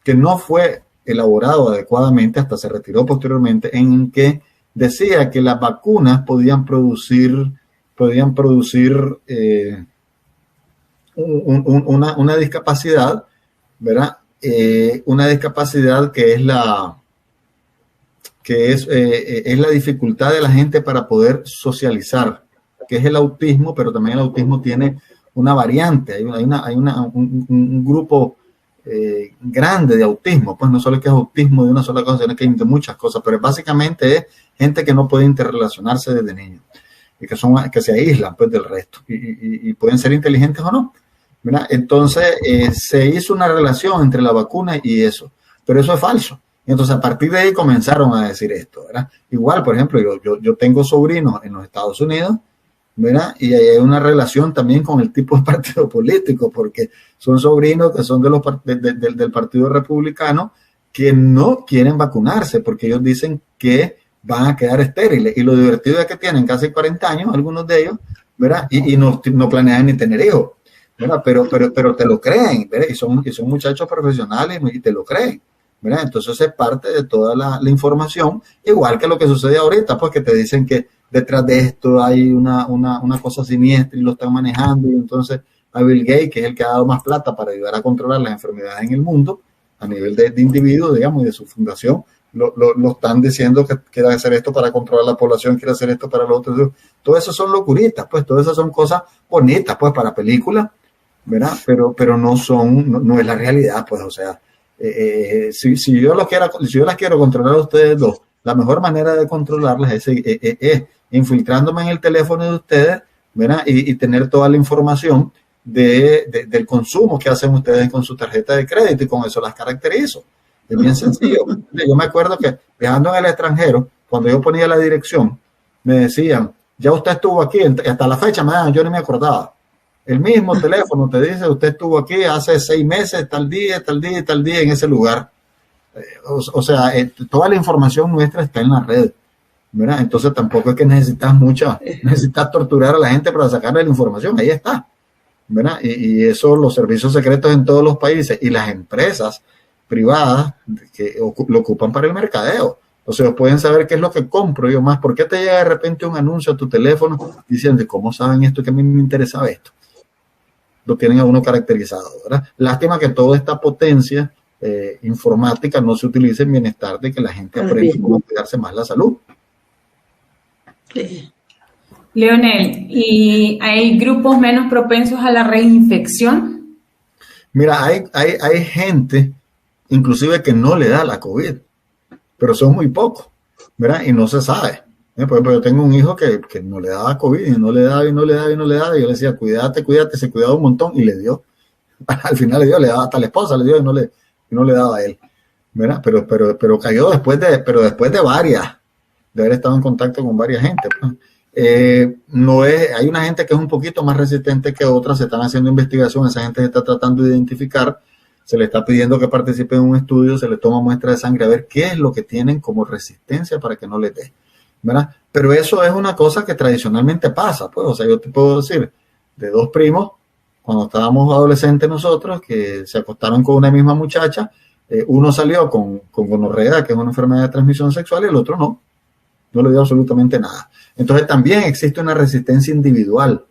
que no fue elaborado adecuadamente, hasta se retiró posteriormente, en que decía que las vacunas podían producir una discapacidad, ¿verdad? Una discapacidad que es la dificultad de la gente para poder socializar, que es el autismo, pero también el autismo tiene una variante, hay un grupo grande de autismo, pues no solo es que es autismo de una sola cosa, sino que hay de muchas cosas, pero básicamente es gente que no puede interrelacionarse desde niño y que se aíslan pues del resto y pueden ser inteligentes o no, ¿verdad? Entonces se hizo una relación entre la vacuna y eso, pero eso es falso. Entonces a partir de ahí comenzaron a decir esto, ¿verdad? Igual, por ejemplo, yo tengo sobrinos en los Estados Unidos, ¿verdad? Y hay una relación también con el tipo de partido político, porque son sobrinos que son del Partido Republicano que no quieren vacunarse, porque ellos dicen que van a quedar estériles. Y lo divertido es que tienen casi 40 años, algunos de ellos, ¿verdad? Y no planean ni tener hijos, ¿verdad? Pero te lo creen, ¿verdad? Y son muchachos profesionales y te lo creen, ¿verdad? Entonces es parte de toda la información, igual que lo que sucede ahorita, pues que te dicen que detrás de esto hay una cosa siniestra y lo están manejando, y entonces a Bill Gates, que es el que ha dado más plata para ayudar a controlar las enfermedades en el mundo, a nivel de individuos, digamos, y de su fundación, lo están diciendo que quiere hacer esto para controlar la población, quiere hacer esto para los otros. Todo eso son locuritas, pues, todas esas son cosas bonitas, pues, para películas, ¿verdad? Pero no es la realidad, pues, o sea, si yo las quiero controlar a ustedes dos, la mejor manera de controlarlas es infiltrándome en el teléfono de ustedes, ¿verdad? Y tener toda la información del consumo que hacen ustedes con su tarjeta de crédito, y con eso las caracterizo. Es bien sencillo. Yo me acuerdo que viajando en el extranjero, cuando yo ponía la dirección, me decían, ya usted estuvo aquí, hasta la fecha, yo ni me acordaba. El mismo teléfono te dice, usted estuvo aquí hace 6 meses, tal día, tal día, tal día en ese lugar. O sea, toda la información nuestra está en la red, ¿verdad? Entonces tampoco es que necesitas torturar a la gente para sacarle la información, ahí está, ¿verdad? Y eso, los servicios secretos en todos los países y las empresas privadas que lo ocupan para el mercadeo. O sea, pueden saber qué es lo que compro yo más. ¿Por qué te llega de repente un anuncio a tu teléfono diciendo, ¿cómo saben esto? Que a mí me interesaba esto. Lo tienen a uno caracterizado, ¿verdad? Lástima que toda esta potencia informática no se utilice en bienestar de que la gente aprenda cómo cuidarse más la salud. Sí. Leonel, ¿y hay grupos menos propensos a la reinfección? Mira, hay gente, inclusive, que no le da la COVID, pero son muy pocos, ¿verdad? Y no se sabe. Por ejemplo, yo tengo un hijo que no le daba COVID, y no le daba. Y yo le decía, cuídate, se cuidaba un montón, y le dio. Al final le daba hasta la esposa, le dio, y no le daba a él, ¿verdad? Pero cayó después de haber estado en contacto con varias gente. Pues. Hay una gente que es un poquito más resistente que otra, se están haciendo investigación, esa gente se está tratando de identificar, se le está pidiendo que participe en un estudio, se le toma muestra de sangre a ver qué es lo que tienen como resistencia para que no les dé, ¿verdad? Pero eso es una cosa que tradicionalmente pasa, pues, o sea, yo te puedo decir de 2 primos, cuando estábamos adolescentes nosotros, que se acostaron con una misma muchacha, uno salió con gonorrea, que es una enfermedad de transmisión sexual, y el otro no le dio absolutamente nada. Entonces también existe una resistencia individual,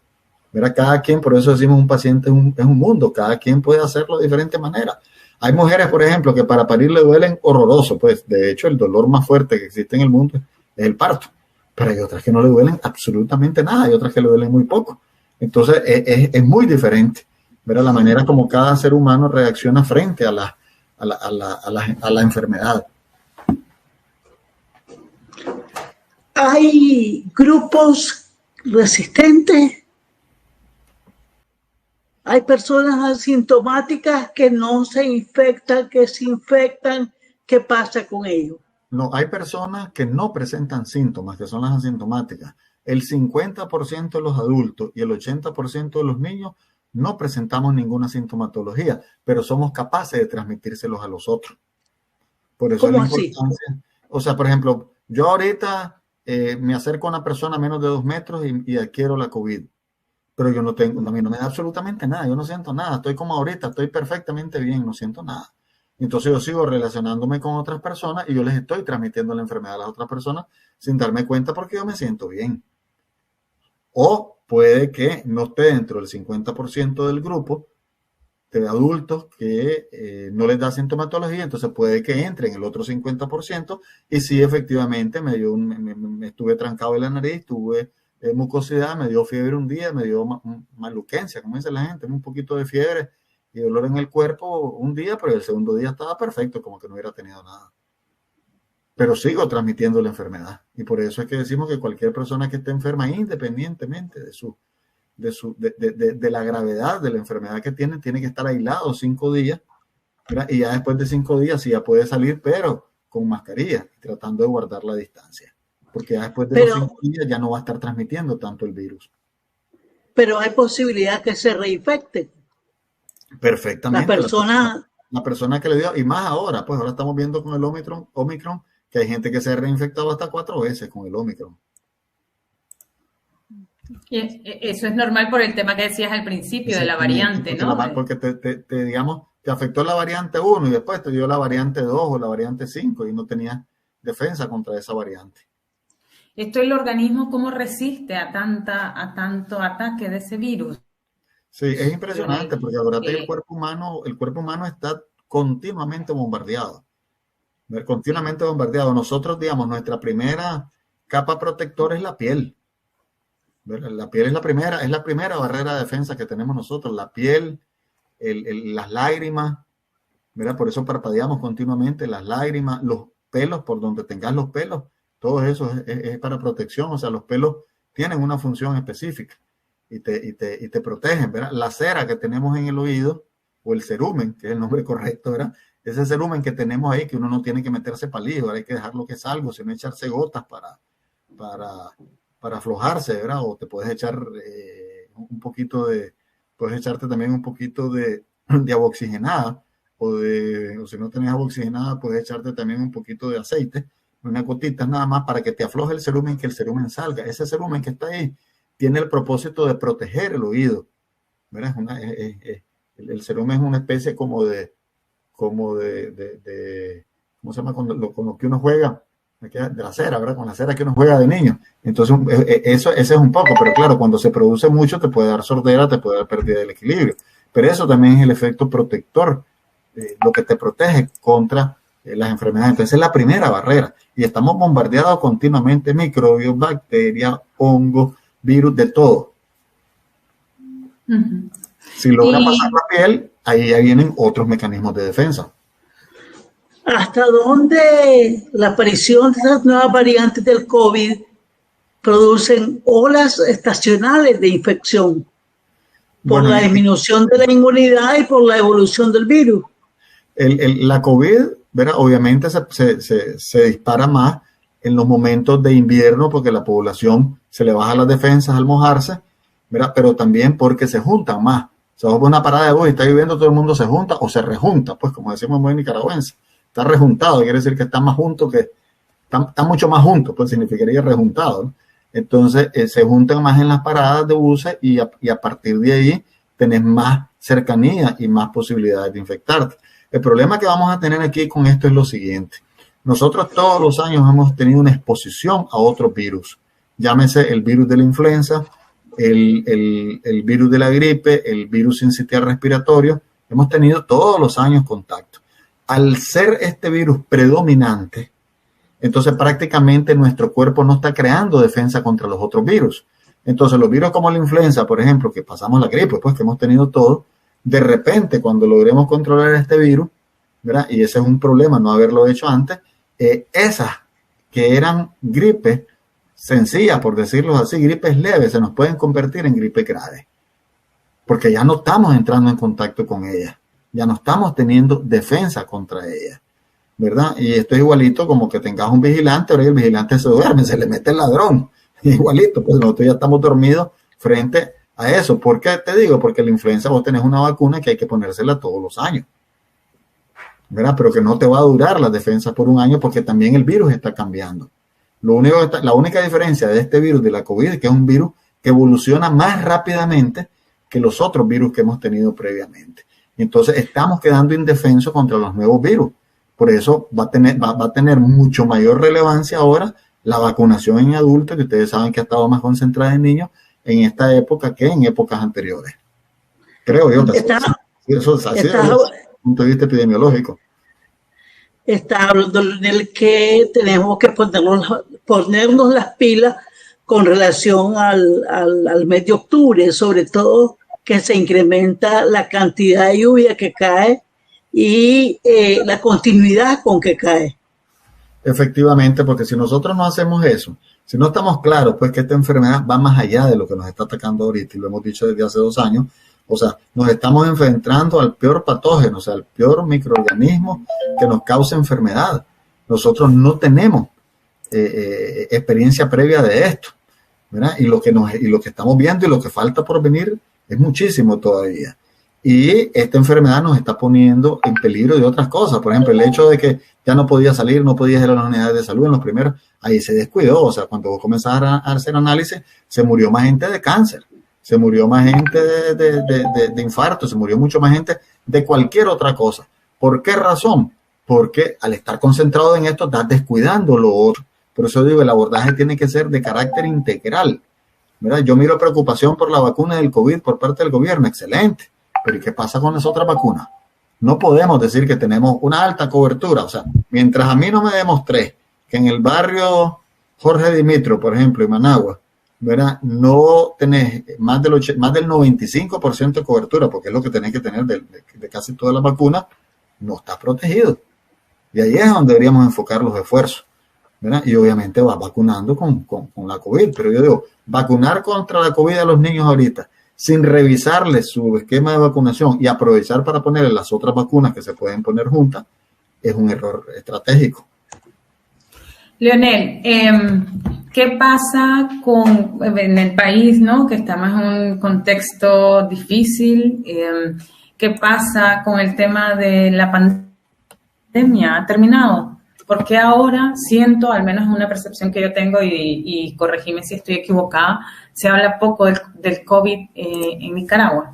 ¿verdad? Cada quien, por eso decimos un paciente es un mundo, cada quien puede hacerlo de diferente manera. Hay mujeres, por ejemplo, que para parir le duelen horroroso, pues de hecho el dolor más fuerte que existe en el mundo es el parto, pero hay otras que no le duelen absolutamente nada, hay otras que le duelen muy poco. Entonces es muy diferente, ¿verdad? La manera como cada ser humano reacciona frente a la enfermedad. ¿Hay grupos resistentes? ¿Hay personas asintomáticas que no se infectan, que se infectan? ¿Qué pasa con ellos? No, hay personas que no presentan síntomas, que son las asintomáticas. El 50% de los adultos y el 80% de los niños no presentamos ninguna sintomatología, pero somos capaces de transmitírselos a los otros. Por eso ¿Cómo es la importancia. Así? O sea, por ejemplo, yo ahorita me acerco a una persona a menos de 2 metros y adquiero la COVID, pero a mí no me da absolutamente nada, yo no siento nada, estoy como ahorita, estoy perfectamente bien, no siento nada. Entonces yo sigo relacionándome con otras personas y yo les estoy transmitiendo la enfermedad a las otras personas sin darme cuenta porque yo me siento bien. O puede que no esté dentro del 50% del grupo de adultos que no les da sintomatología, entonces puede que entre en el otro 50% y sí, efectivamente me estuve trancado en la nariz, tuve mucosidad, me dio fiebre un día, me dio maluquencia, como dice la gente, un poquito de fiebre y dolor en el cuerpo un día, pero el segundo día estaba perfecto, como que no hubiera tenido nada. Pero sigo transmitiendo la enfermedad y por eso es que decimos que cualquier persona que esté enferma, independientemente de la gravedad de la enfermedad que tiene que estar aislado 5 días, ¿verdad? Y ya después de 5 días sí ya puede salir, pero con mascarilla, tratando de guardar la distancia, porque ya después de los 5 días ya no va a estar transmitiendo tanto el virus. Pero hay posibilidad que se reinfecte. Perfectamente. La persona que le dio, y más ahora, pues ahora estamos viendo con el Omicron, que hay gente que se ha reinfectado hasta 4 veces con el Omicron. Y eso es normal por el tema que decías al principio de la variante, ¿no? Porque te afectó la variante 1 y después te dio la variante 2 o la variante 5 y no tenías defensa contra esa variante. ¿Esto el organismo cómo resiste a tanto ataque de ese virus? Sí, es impresionante porque acuérdate que el cuerpo humano está continuamente bombardeado. Nosotros, digamos, nuestra primera capa protectora es la piel. ¿verdad? La piel es la primera barrera de defensa que tenemos nosotros, la piel, las lágrimas, ¿verdad? Por eso parpadeamos continuamente, las lágrimas, los pelos, por donde tengas los pelos, todo eso es para protección, o sea, los pelos tienen una función específica y te protegen, ¿verdad? La cera que tenemos en el oído, o el cerumen, que es el nombre correcto, ¿verdad? Ese cerumen que tenemos ahí, que uno no tiene que meterse palillos, hay que dejarlo que salga, sino echarse gotas para aflojarse, ¿verdad? O te puedes echar puedes echarte también un poquito de agua oxigenada, o si no tenés agua oxigenada, puedes echarte también un poquito de aceite, unas gotitas nada más para que te afloje el cerumen, que el cerumen salga. Ese cerumen que está ahí tiene el propósito de proteger el oído, ¿verdad? El cerumen es una especie como de ¿cómo se llama? Con lo que uno juega, de la cera, ¿verdad? Con la cera que uno juega de niño. Entonces, ese es un poco, pero claro, cuando se produce mucho te puede dar sordera, te puede dar pérdida del equilibrio. Pero eso también es el efecto protector, lo que te protege contra las enfermedades. Entonces, es la primera barrera. Y estamos bombardeados continuamente, microbios, bacterias, hongos, virus, de todo. Uh-huh. Si logra pasar la piel, ahí ya vienen otros mecanismos de defensa. ¿Hasta dónde la aparición de esas nuevas variantes del COVID producen olas estacionales de infección por la disminución de la inmunidad y por la evolución del virus? La COVID, ¿verdad? Obviamente se dispara más en los momentos de invierno porque la población se le baja las defensas al mojarse, ¿verdad? Pero también porque se juntan más. O sea, vos ves una parada de bus y está lloviendo, todo el mundo se junta o se rejunta, pues como decimos muy nicaragüense. Está rejuntado, quiere decir que está más junto está mucho más junto, pues significaría rejuntado, ¿no? Entonces se juntan más en las paradas de buses y a partir de ahí tenés más cercanía y más posibilidades de infectarte. El problema que vamos a tener aquí con esto es lo siguiente. Nosotros todos los años hemos tenido una exposición a otros virus. Llámese el virus de la influenza, el virus de la gripe, el virus sincitial respiratorio. Hemos tenido todos los años contacto. Al ser este virus predominante, entonces prácticamente nuestro cuerpo no está creando defensa contra los otros virus. Entonces los virus como la influenza, por ejemplo, que pasamos la gripe, pues que hemos tenido todo, de repente cuando logremos controlar este virus, ¿verdad? Y ese es un problema no haberlo hecho antes, esas que eran gripes sencillas, por decirlo así, gripes leves, se nos pueden convertir en gripe grave, porque ya no estamos entrando en contacto con ellas, ya no estamos teniendo defensa contra ellas, ¿verdad? Y esto es igualito como que tengas un vigilante, ahora el vigilante se duerme, se le mete el ladrón, igualito, pues nosotros ya estamos dormidos frente a eso. ¿Por qué te digo? Porque la influenza vos tenés una vacuna que hay que ponérsela todos los años, ¿verdad? Pero que no te va a durar la defensa por un año porque también el virus está cambiando. La única diferencia de este virus, de la COVID, es que es un virus que evoluciona más rápidamente que los otros virus que hemos tenido previamente. Entonces estamos quedando indefensos contra los nuevos virus. Por eso va a tener mucho mayor relevancia ahora la vacunación en adultos, que ustedes saben que ha estado más concentrada en niños en esta época que en épocas anteriores. Creo yo. Eso es así desde el punto de vista epidemiológico. Está hablando en el que tenemos que ponernos las pilas con relación al mes de octubre, sobre todo que se incrementa la cantidad de lluvia que cae y la continuidad con que cae. Efectivamente, porque si nosotros no hacemos eso, si no estamos claros, pues que esta enfermedad va más allá de lo que nos está atacando ahorita, y lo hemos dicho desde hace 2 años, o sea, nos estamos enfrentando al peor patógeno, o sea, al peor microorganismo que nos causa enfermedad. Nosotros no tenemos experiencia previa de esto, ¿verdad? Y lo que estamos viendo y lo que falta por venir es muchísimo todavía. Y esta enfermedad nos está poniendo en peligro de otras cosas. Por ejemplo, el hecho de que ya no podía salir, no podías ir a las unidades de salud en los primeros, ahí se descuidó. O sea, cuando vos comenzás a hacer análisis, se murió más gente de cáncer, se murió más gente de infarto, se murió mucho más gente de cualquier otra cosa. ¿Por qué razón? Porque al estar concentrado en esto, estás descuidando lo otro. Por eso digo, el abordaje tiene que ser de carácter integral, ¿verdad? Yo miro preocupación por la vacuna del COVID por parte del gobierno, excelente. Pero ¿y qué pasa con las otras vacunas? No podemos decir que tenemos una alta cobertura. O sea, mientras a mí no me demostré que en el barrio Jorge Dimitro, por ejemplo, en Managua, ¿verdad? No tenés más del 95% de cobertura, porque es lo que tenés que tener de casi todas las vacunas, no estás protegido. Y ahí es donde deberíamos enfocar los esfuerzos, ¿verdad? Y obviamente vas vacunando con la COVID, pero yo digo, vacunar contra la COVID a los niños ahorita, sin revisarles su esquema de vacunación y aprovechar para ponerle las otras vacunas que se pueden poner juntas, es un error estratégico. Leonel, ¿qué pasa en el país, ¿no? Que estamos en un contexto difícil? ¿Qué pasa con el tema de la pandemia? ¿Ha terminado? Porque ahora siento, al menos una percepción que yo tengo, y corregime si estoy equivocada, se habla poco del COVID en Nicaragua.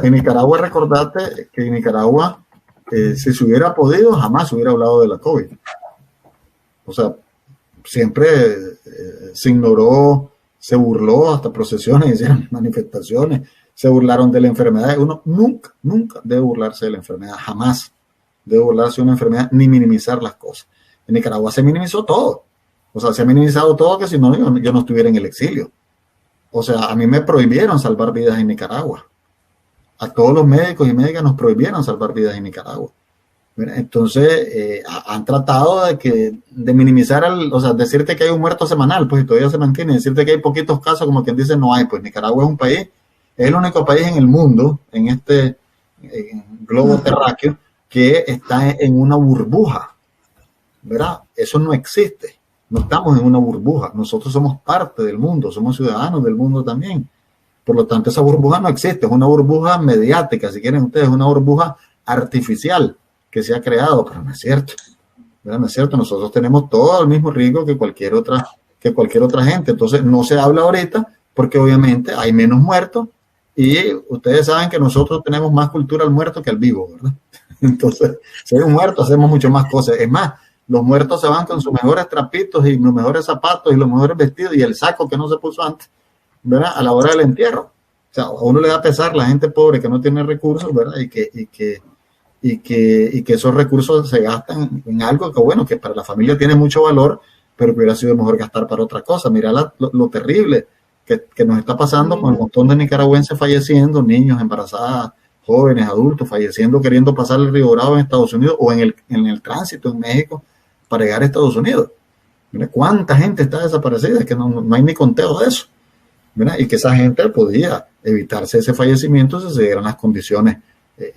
En Nicaragua, recordate que en Nicaragua, si se hubiera podido, jamás se hubiera hablado de la COVID. O sea, siempre se ignoró, se burló, hasta procesiones, hicieron manifestaciones, se burlaron de la enfermedad. Uno nunca debe burlarse de la enfermedad, jamás debe burlarse de una enfermedad ni minimizar las cosas. En Nicaragua se minimizó todo. O sea, se ha minimizado todo, que si no, yo no estuviera en el exilio. O sea, a mí me prohibieron salvar vidas en Nicaragua. A todos los médicos y médicas nos prohibieron salvar vidas en Nicaragua. Entonces, han tratado de minimizar, o sea, decirte que hay un muerto semanal, pues, y todavía se mantiene, decirte que hay poquitos casos, como quien dice, no hay. Pues Nicaragua es un país, es el único país en el mundo, en este globo terráqueo, que está en una burbuja, ¿verdad? Eso no existe. No estamos en una burbuja. Nosotros somos parte del mundo, somos ciudadanos del mundo también. Por lo tanto, esa burbuja no existe. Es una burbuja mediática, si quieren ustedes, una burbuja artificial que se ha creado, pero no es cierto. ¿Verdad? No es cierto. Nosotros tenemos todo el mismo riesgo que cualquier otra gente. Entonces, no se habla ahorita porque obviamente hay menos muertos y ustedes saben que nosotros tenemos más cultura al muerto que al vivo, ¿verdad? Entonces, si hay un muerto, hacemos mucho más cosas. Es más, los muertos se van con sus mejores trapitos y los mejores zapatos y los mejores vestidos y el saco que no se puso antes, ¿verdad? A la hora del entierro. O sea, a uno le da pesar la gente pobre que no tiene recursos, ¿verdad? Y que esos recursos se gastan en algo que, bueno, que para la familia tiene mucho valor, pero que hubiera sido mejor gastar para otra cosa. Mira lo terrible que nos está pasando con el montón de nicaragüenses falleciendo, niños, embarazadas, jóvenes, adultos, falleciendo, queriendo pasar el Río Bravo en Estados Unidos o en el tránsito en México para llegar a Estados Unidos. Mira cuánta gente está desaparecida, es que no hay ni conteo de eso. Mira, y que esa gente podía evitarse ese fallecimiento si se dieran las condiciones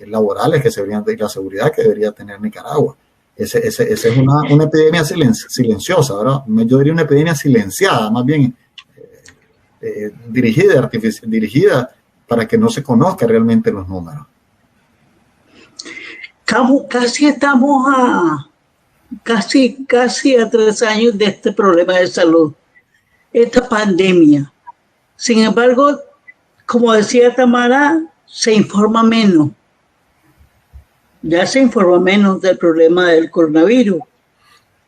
laborales que se deberían de, la seguridad que debería tener Nicaragua. Esa es una epidemia silenciosa, ¿verdad? Yo diría una epidemia silenciada, más bien dirigida para que no se conozca realmente los números. Casi estamos casi a 3 años de este problema de salud, esta pandemia. Sin embargo, como decía Tamara, se informa menos. Ya se informa menos del problema del coronavirus.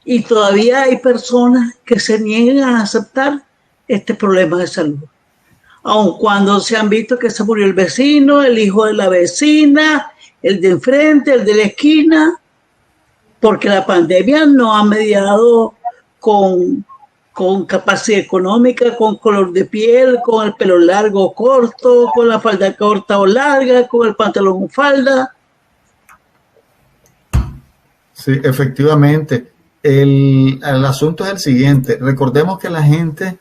Y todavía hay personas que se niegan a aceptar este problema de salud. Aun cuando se han visto que se murió el vecino, el hijo de la vecina, el de enfrente, el de la esquina, porque la pandemia no ha mediado con capacidad económica, con color de piel, con el pelo largo o corto, con la falda corta o larga, con el pantalón o falda. Sí, efectivamente. El asunto es el siguiente. Recordemos que la gente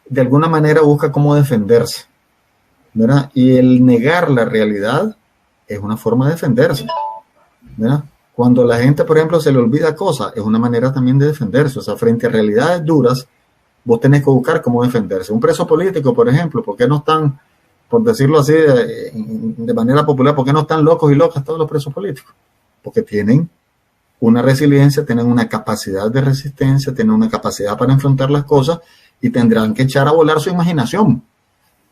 de alguna manera busca cómo defenderse, ¿verdad? Y el negar la realidad es una forma de defenderse, ¿verdad? Cuando la gente, por ejemplo, se le olvida cosas, es una manera también de defenderse. O sea, frente a realidades duras, vos tenés que buscar cómo defenderse. Un preso político, por ejemplo, ¿por qué no están, por decirlo así de manera popular, por qué no están locos y locas todos los presos políticos? Porque tienen una resiliencia, tienen una capacidad de resistencia, tienen una capacidad para enfrentar las cosas y tendrán que echar a volar su imaginación,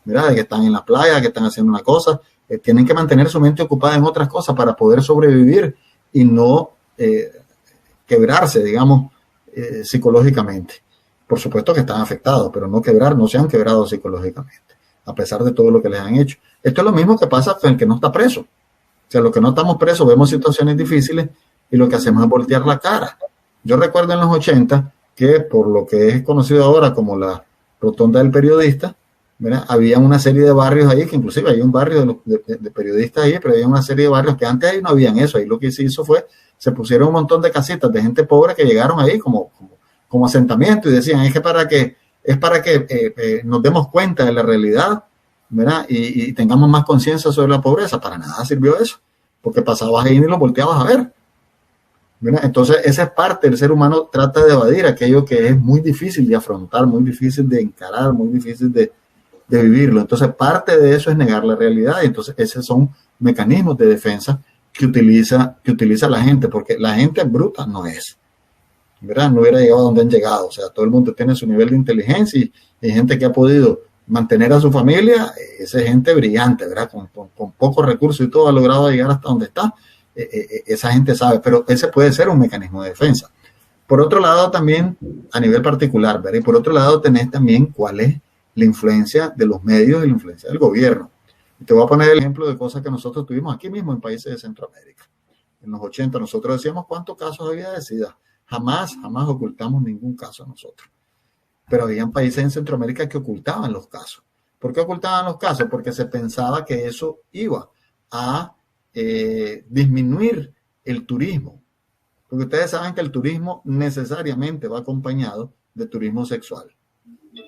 ¿verdad? De que están en la playa, que están haciendo una cosa, tienen que mantener su mente ocupada en otras cosas para poder sobrevivir y no quebrarse, digamos, psicológicamente. Por supuesto que están afectados, pero no se han quebrado psicológicamente, a pesar de todo lo que les han hecho. Esto es lo mismo que pasa con el que no está preso. O sea, los que no estamos presos vemos situaciones difíciles y lo que hacemos es voltear la cara. Yo recuerdo en los 80 que por lo que es conocido ahora como la Rotonda del Periodista, ¿verdad? Había una serie de barrios ahí, que inclusive hay un barrio de periodistas ahí, pero había una serie de barrios que antes ahí no habían eso. Ahí lo que se hizo fue, se pusieron un montón de casitas de gente pobre que llegaron ahí como asentamiento y decían, es para que nos demos cuenta de la realidad, ¿verdad? Y tengamos más conciencia sobre la pobreza. Para nada sirvió eso, porque pasabas ahí y lo volteabas a ver, ¿verdad? Entonces esa es parte del ser humano, trata de evadir aquello que es muy difícil de afrontar, muy difícil de encarar, muy difícil de vivirlo. Entonces parte de eso es negar la realidad, y entonces esos son mecanismos de defensa que utiliza la gente, porque la gente bruta no es, ¿verdad? No hubiera llegado a donde han llegado. O sea, todo el mundo tiene su nivel de inteligencia y hay gente que ha podido mantener a su familia, esa gente brillante, ¿verdad? Con pocos recursos y todo ha logrado llegar hasta donde está. Esa gente sabe, pero ese puede ser un mecanismo de defensa. Por otro lado, también a nivel particular, ¿verdad? Y por otro lado, tenés también cuál es la influencia de los medios y la influencia del gobierno. Y te voy a poner el ejemplo de cosas que nosotros tuvimos aquí mismo en países de Centroamérica. En los 80 nosotros decíamos cuántos casos había de SIDA. Jamás ocultamos ningún caso nosotros. Pero habían países en Centroamérica que ocultaban los casos. ¿Por qué ocultaban los casos? Porque se pensaba que eso iba a disminuir el turismo. Porque ustedes saben que el turismo necesariamente va acompañado de turismo sexual,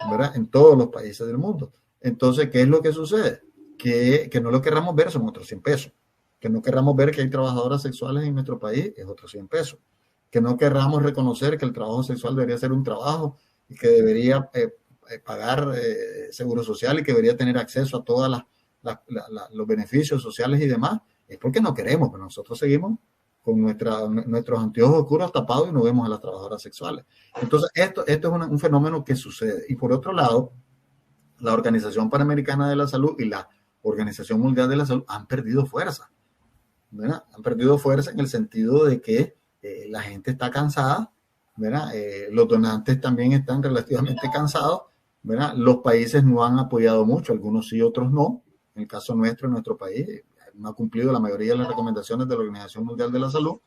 ¿verdad? En todos los países del mundo. Entonces, ¿qué es lo que sucede? Que no lo querramos ver, son otros 100 pesos. Que no querramos ver que hay trabajadoras sexuales en nuestro país, es otros 100 pesos. Que no querramos reconocer que el trabajo sexual debería ser un trabajo y que debería pagar seguro social y que debería tener acceso a todos los beneficios sociales y demás, es porque no queremos, pero nosotros seguimos con nuestros anteojos oscuros tapados y no vemos a las trabajadoras sexuales. Entonces, esto es un fenómeno que sucede. Y por otro lado, la Organización Panamericana de la Salud y la Organización Mundial de la Salud han perdido fuerza, ¿verdad? Han perdido fuerza en el sentido de que la gente está cansada, ¿verdad? Los donantes también están relativamente cansados, ¿verdad? Los países no han apoyado mucho, algunos sí, otros no. En el caso nuestro, en nuestro país, no ha cumplido la mayoría de las recomendaciones de la Organización Mundial de la Salud.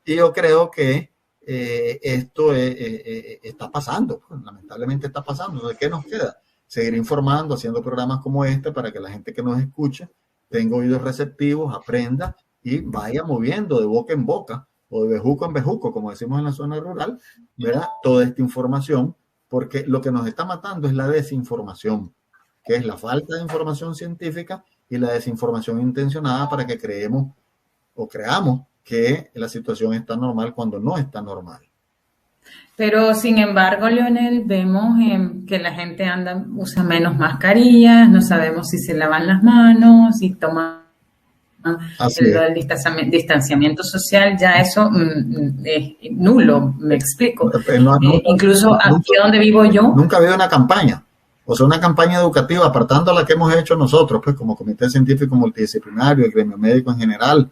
Y yo creo que esto está pasando, pues, lamentablemente está pasando. Entonces, ¿qué nos queda? Seguir informando, haciendo programas como este para que la gente que nos escuche tenga oídos receptivos, aprenda y vaya moviendo de boca en boca o de bejuco en bejuco, como decimos en la zona rural, ¿verdad? Toda esta información, porque lo que nos está matando es la desinformación, que es la falta de información científica y la desinformación intencionada para que creamos que la situación está normal cuando no está normal. Pero sin embargo, Leonel, vemos que la gente usa menos mascarillas, no sabemos si se lavan las manos, si toman el distanciamiento social, ya eso es nulo, me explico. Incluso aquí donde vivo yo. Nunca ha habido una campaña. O sea, una campaña educativa, apartando la que hemos hecho nosotros, pues como Comité Científico Multidisciplinario, el Gremio Médico en general,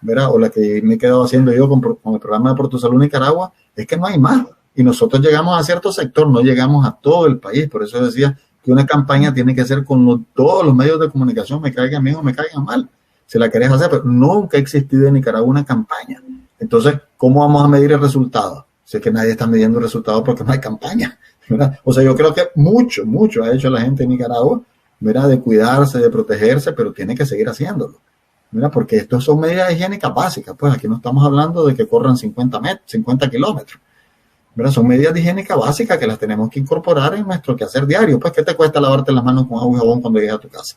¿verdad? O la que me he quedado haciendo yo con el programa de Por Tu Salud Nicaragua, es que no hay más. Y nosotros llegamos a cierto sector, no llegamos a todo el país. Por eso decía que una campaña tiene que ser con todos los medios de comunicación, me caigan bien o me caigan mal, si la querés hacer, pero nunca ha existido en Nicaragua una campaña. Entonces, ¿cómo vamos a medir el resultado? Si es que nadie está midiendo el resultado porque no hay campaña, ¿verdad? O sea, yo creo que mucho ha hecho la gente en Nicaragua, ¿verdad? De cuidarse, de protegerse, pero tiene que seguir haciéndolo, ¿verdad? Porque esto son medidas higiénicas básicas, pues aquí no estamos hablando de que corran 50 kilómetros, ¿verdad? Son medidas de higiénica básicas que las tenemos que incorporar en nuestro quehacer diario. Pues, ¿qué te cuesta lavarte las manos con agua y jabón cuando llegas a tu casa?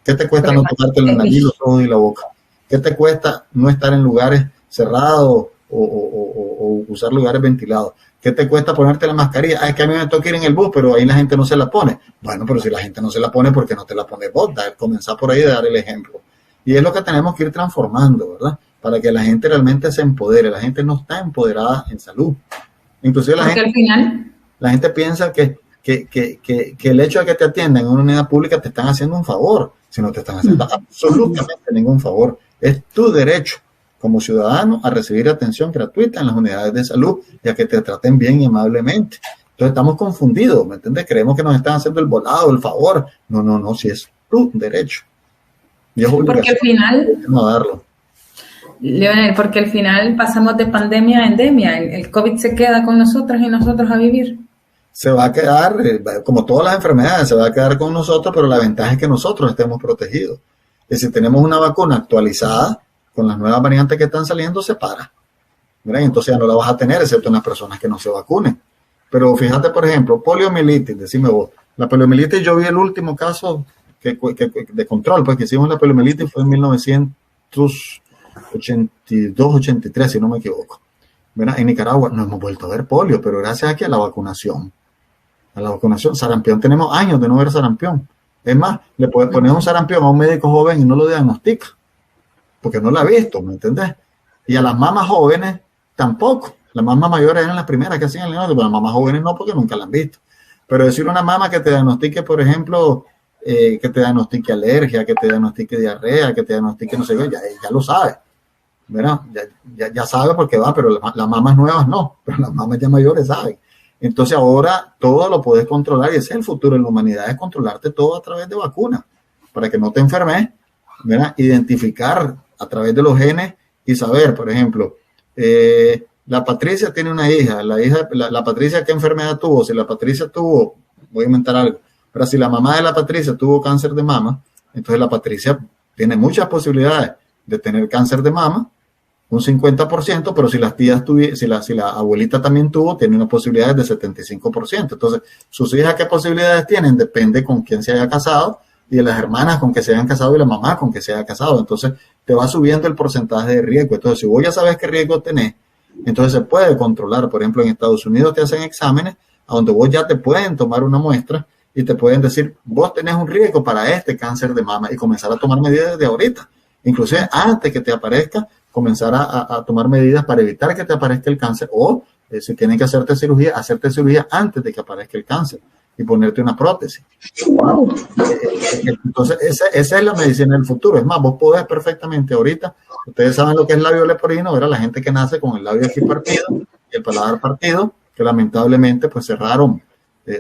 ¿Qué te cuesta no tocarte la nariz, los ojos y la boca? ¿Qué te cuesta no estar en lugares cerrados o usar lugares ventilados? ¿Qué te cuesta ponerte la mascarilla? Es que a mí me toca ir en el bus, pero ahí la gente no se la pone. Bueno, pero si la gente no se la pone, ¿por qué no te la pones vos? Comenzar por ahí de dar el ejemplo. Y es lo que tenemos que ir transformando, ¿verdad? Para que la gente realmente se empodere. La gente no está empoderada en salud. Inclusive la gente piensa que el hecho de que te atiendan en una unidad pública te están haciendo un favor, si no te están haciendo absolutamente ningún favor. Es tu derecho como ciudadano a recibir atención gratuita en las unidades de salud y a que te traten bien y amablemente. Entonces estamos confundidos, ¿me entiendes? Creemos que nos están haciendo el volado, el favor. No, si es tu derecho. Y es porque al final no darlo. Leonel, porque al final pasamos de pandemia a endemia. El COVID se queda con nosotros y nosotros a vivir. se va a quedar, como todas las enfermedades, se va a quedar con nosotros, pero la ventaja es que nosotros estemos protegidos. Y si tenemos una vacuna actualizada, con las nuevas variantes que están saliendo, se para. ¿Verdad? Entonces ya no la vas a tener, excepto en las personas que no se vacunen. Pero fíjate, por ejemplo, poliomielitis, decime vos. La poliomielitis, yo vi el último caso de control, pues que hicimos la poliomielitis fue en 1982, 83, si no me equivoco. ¿Verdad? En Nicaragua no hemos vuelto a ver polio, pero gracias a la vacunación, sarampión, tenemos años de no ver sarampión. Es más, le puedes poner un sarampión a un médico joven y no lo diagnostica, porque no lo ha visto, ¿me entendés? Y a las mamás jóvenes tampoco. Las mamás mayores eran las primeras que hacían el diagnóstico, pero las mamás jóvenes no, porque nunca la han visto. Pero decirle a una mamá que te diagnostique, por ejemplo, que te diagnostique alergia, que te diagnostique diarrea, que te diagnostique no sé qué, ya lo sabe, ¿verdad? Ya sabe por qué va, pero las mamás nuevas no, pero las mamás ya mayores saben. Entonces ahora todo lo puedes controlar y ese es el futuro de la humanidad, es controlarte todo a través de vacunas, para que no te enfermes, ¿verdad? Identificar a través de los genes y saber, por ejemplo, la Patricia tiene una hija, la Patricia, ¿qué enfermedad tuvo? Si la Patricia tuvo, voy a inventar algo, pero si la mamá de la Patricia tuvo cáncer de mama, entonces la Patricia tiene muchas posibilidades de tener cáncer de mama, un 50%, pero si las tías si la abuelita también tuvo, tiene una posibilidad de 75%. Entonces, sus hijas, ¿qué posibilidades tienen? Depende con quién se haya casado, y de las hermanas con que se hayan casado y la mamá con que se haya casado. Entonces, te va subiendo el porcentaje de riesgo. Entonces, si vos ya sabes qué riesgo tenés, entonces se puede controlar. Por ejemplo, en Estados Unidos te hacen exámenes a donde vos ya te pueden tomar una muestra y te pueden decir, vos tenés un riesgo para este cáncer de mama, y comenzar a tomar medidas desde ahorita. Inclusive antes que te aparezca, comenzar a tomar medidas para evitar que te aparezca el cáncer, o si tienen que hacerte cirugía antes de que aparezca el cáncer y ponerte una prótesis. Wow. Entonces, esa es la medicina del futuro. Es más, vos podés perfectamente ahorita, ustedes saben lo que es labio leporino, era la gente que nace con el labio aquí partido y el paladar partido, que lamentablemente pues cerraron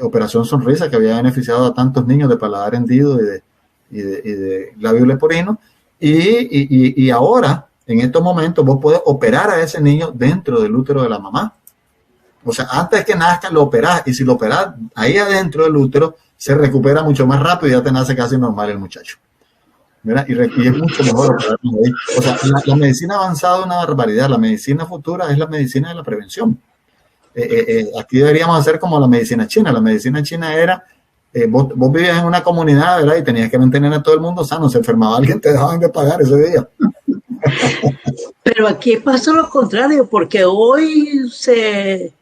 Operación Sonrisa, que había beneficiado a tantos niños de paladar hendido y de labio leporino, y ahora, en estos momentos, vos podés operar a ese niño dentro del útero de la mamá. O sea, antes que nazca lo operás, y si lo operás ahí adentro del útero, se recupera mucho más rápido y ya te nace casi normal el muchacho. ¿Verdad? Y es mucho mejor operarlo ahí. O sea, la medicina avanzada es una barbaridad. La medicina futura es la medicina de la prevención. Aquí deberíamos hacer como la medicina china. La medicina china era, vos vivías en una comunidad, ¿verdad? Y tenías que mantener a todo el mundo sano. Se enfermaba alguien, te dejaban de pagar ese día. Pero aquí pasa lo contrario, porque hoy se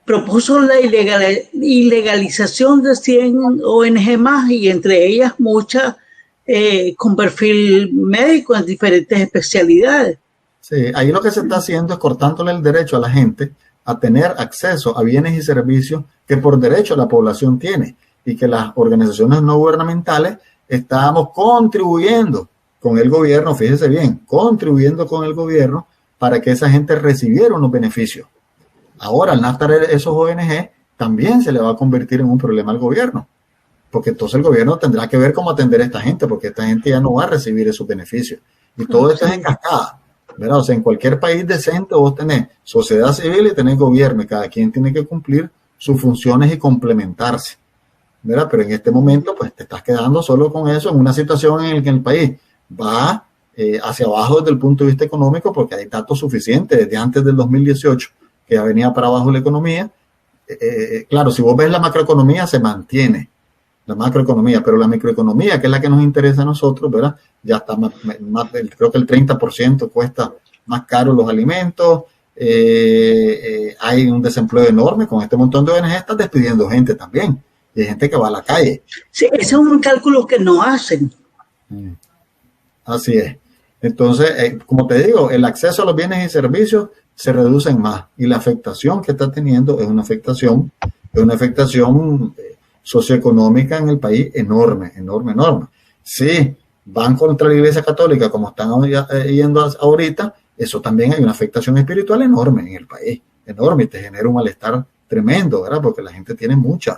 propuso la ilegalización de 100 ONG más, y entre ellas muchas con perfil médico en diferentes especialidades. Sí, ahí lo que se está haciendo es cortándole el derecho a la gente a tener acceso a bienes y servicios que por derecho la población tiene, y que las organizaciones no gubernamentales estábamos contribuyendo con el gobierno, fíjese bien, contribuyendo con el gobierno para que esa gente recibiera unos beneficios. Ahora, al nacer esos ONG, también se le va a convertir en un problema al gobierno, porque entonces el gobierno tendrá que ver cómo atender a esta gente, porque esta gente ya no va a recibir esos beneficios. Y todo esto es en cascada, ¿verdad? O sea, en cualquier país decente vos tenés sociedad civil y tenés gobierno, y cada quien tiene que cumplir sus funciones y complementarse, ¿verdad? Pero en este momento, pues te estás quedando solo con eso, en una situación en la que el país va hacia abajo desde el punto de vista económico, porque hay datos suficientes desde antes del 2018 que ya venía para abajo la economía. Claro, si vos ves la macroeconomía, se mantiene la macroeconomía, pero la microeconomía, que es la que nos interesa a nosotros, ¿verdad? Ya está más, creo que el 30% cuesta más caro los alimentos, hay un desempleo enorme, con este montón de ONG están despidiendo gente también, y hay gente que va a la calle. Sí, ese es un cálculo que no hacen. Así es. Entonces, como te digo, el acceso a los bienes y servicios se reducen más, y la afectación que está teniendo es una afectación socioeconómica en el país enorme. Si van contra la Iglesia Católica como están yendo ahorita, eso también hay una afectación espiritual enorme en el país, enorme, y te genera un malestar tremendo, ¿verdad? Porque la gente tiene mucho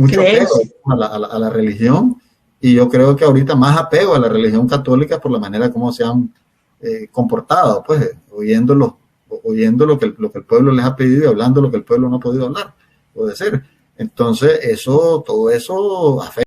apego a la religión, y yo creo que ahorita más apego a la religión católica por la manera como se han comportado, pues oyendo oyendo lo que el pueblo les ha pedido y hablando lo que el pueblo no ha podido hablar o decir. Entonces, todo eso afecta.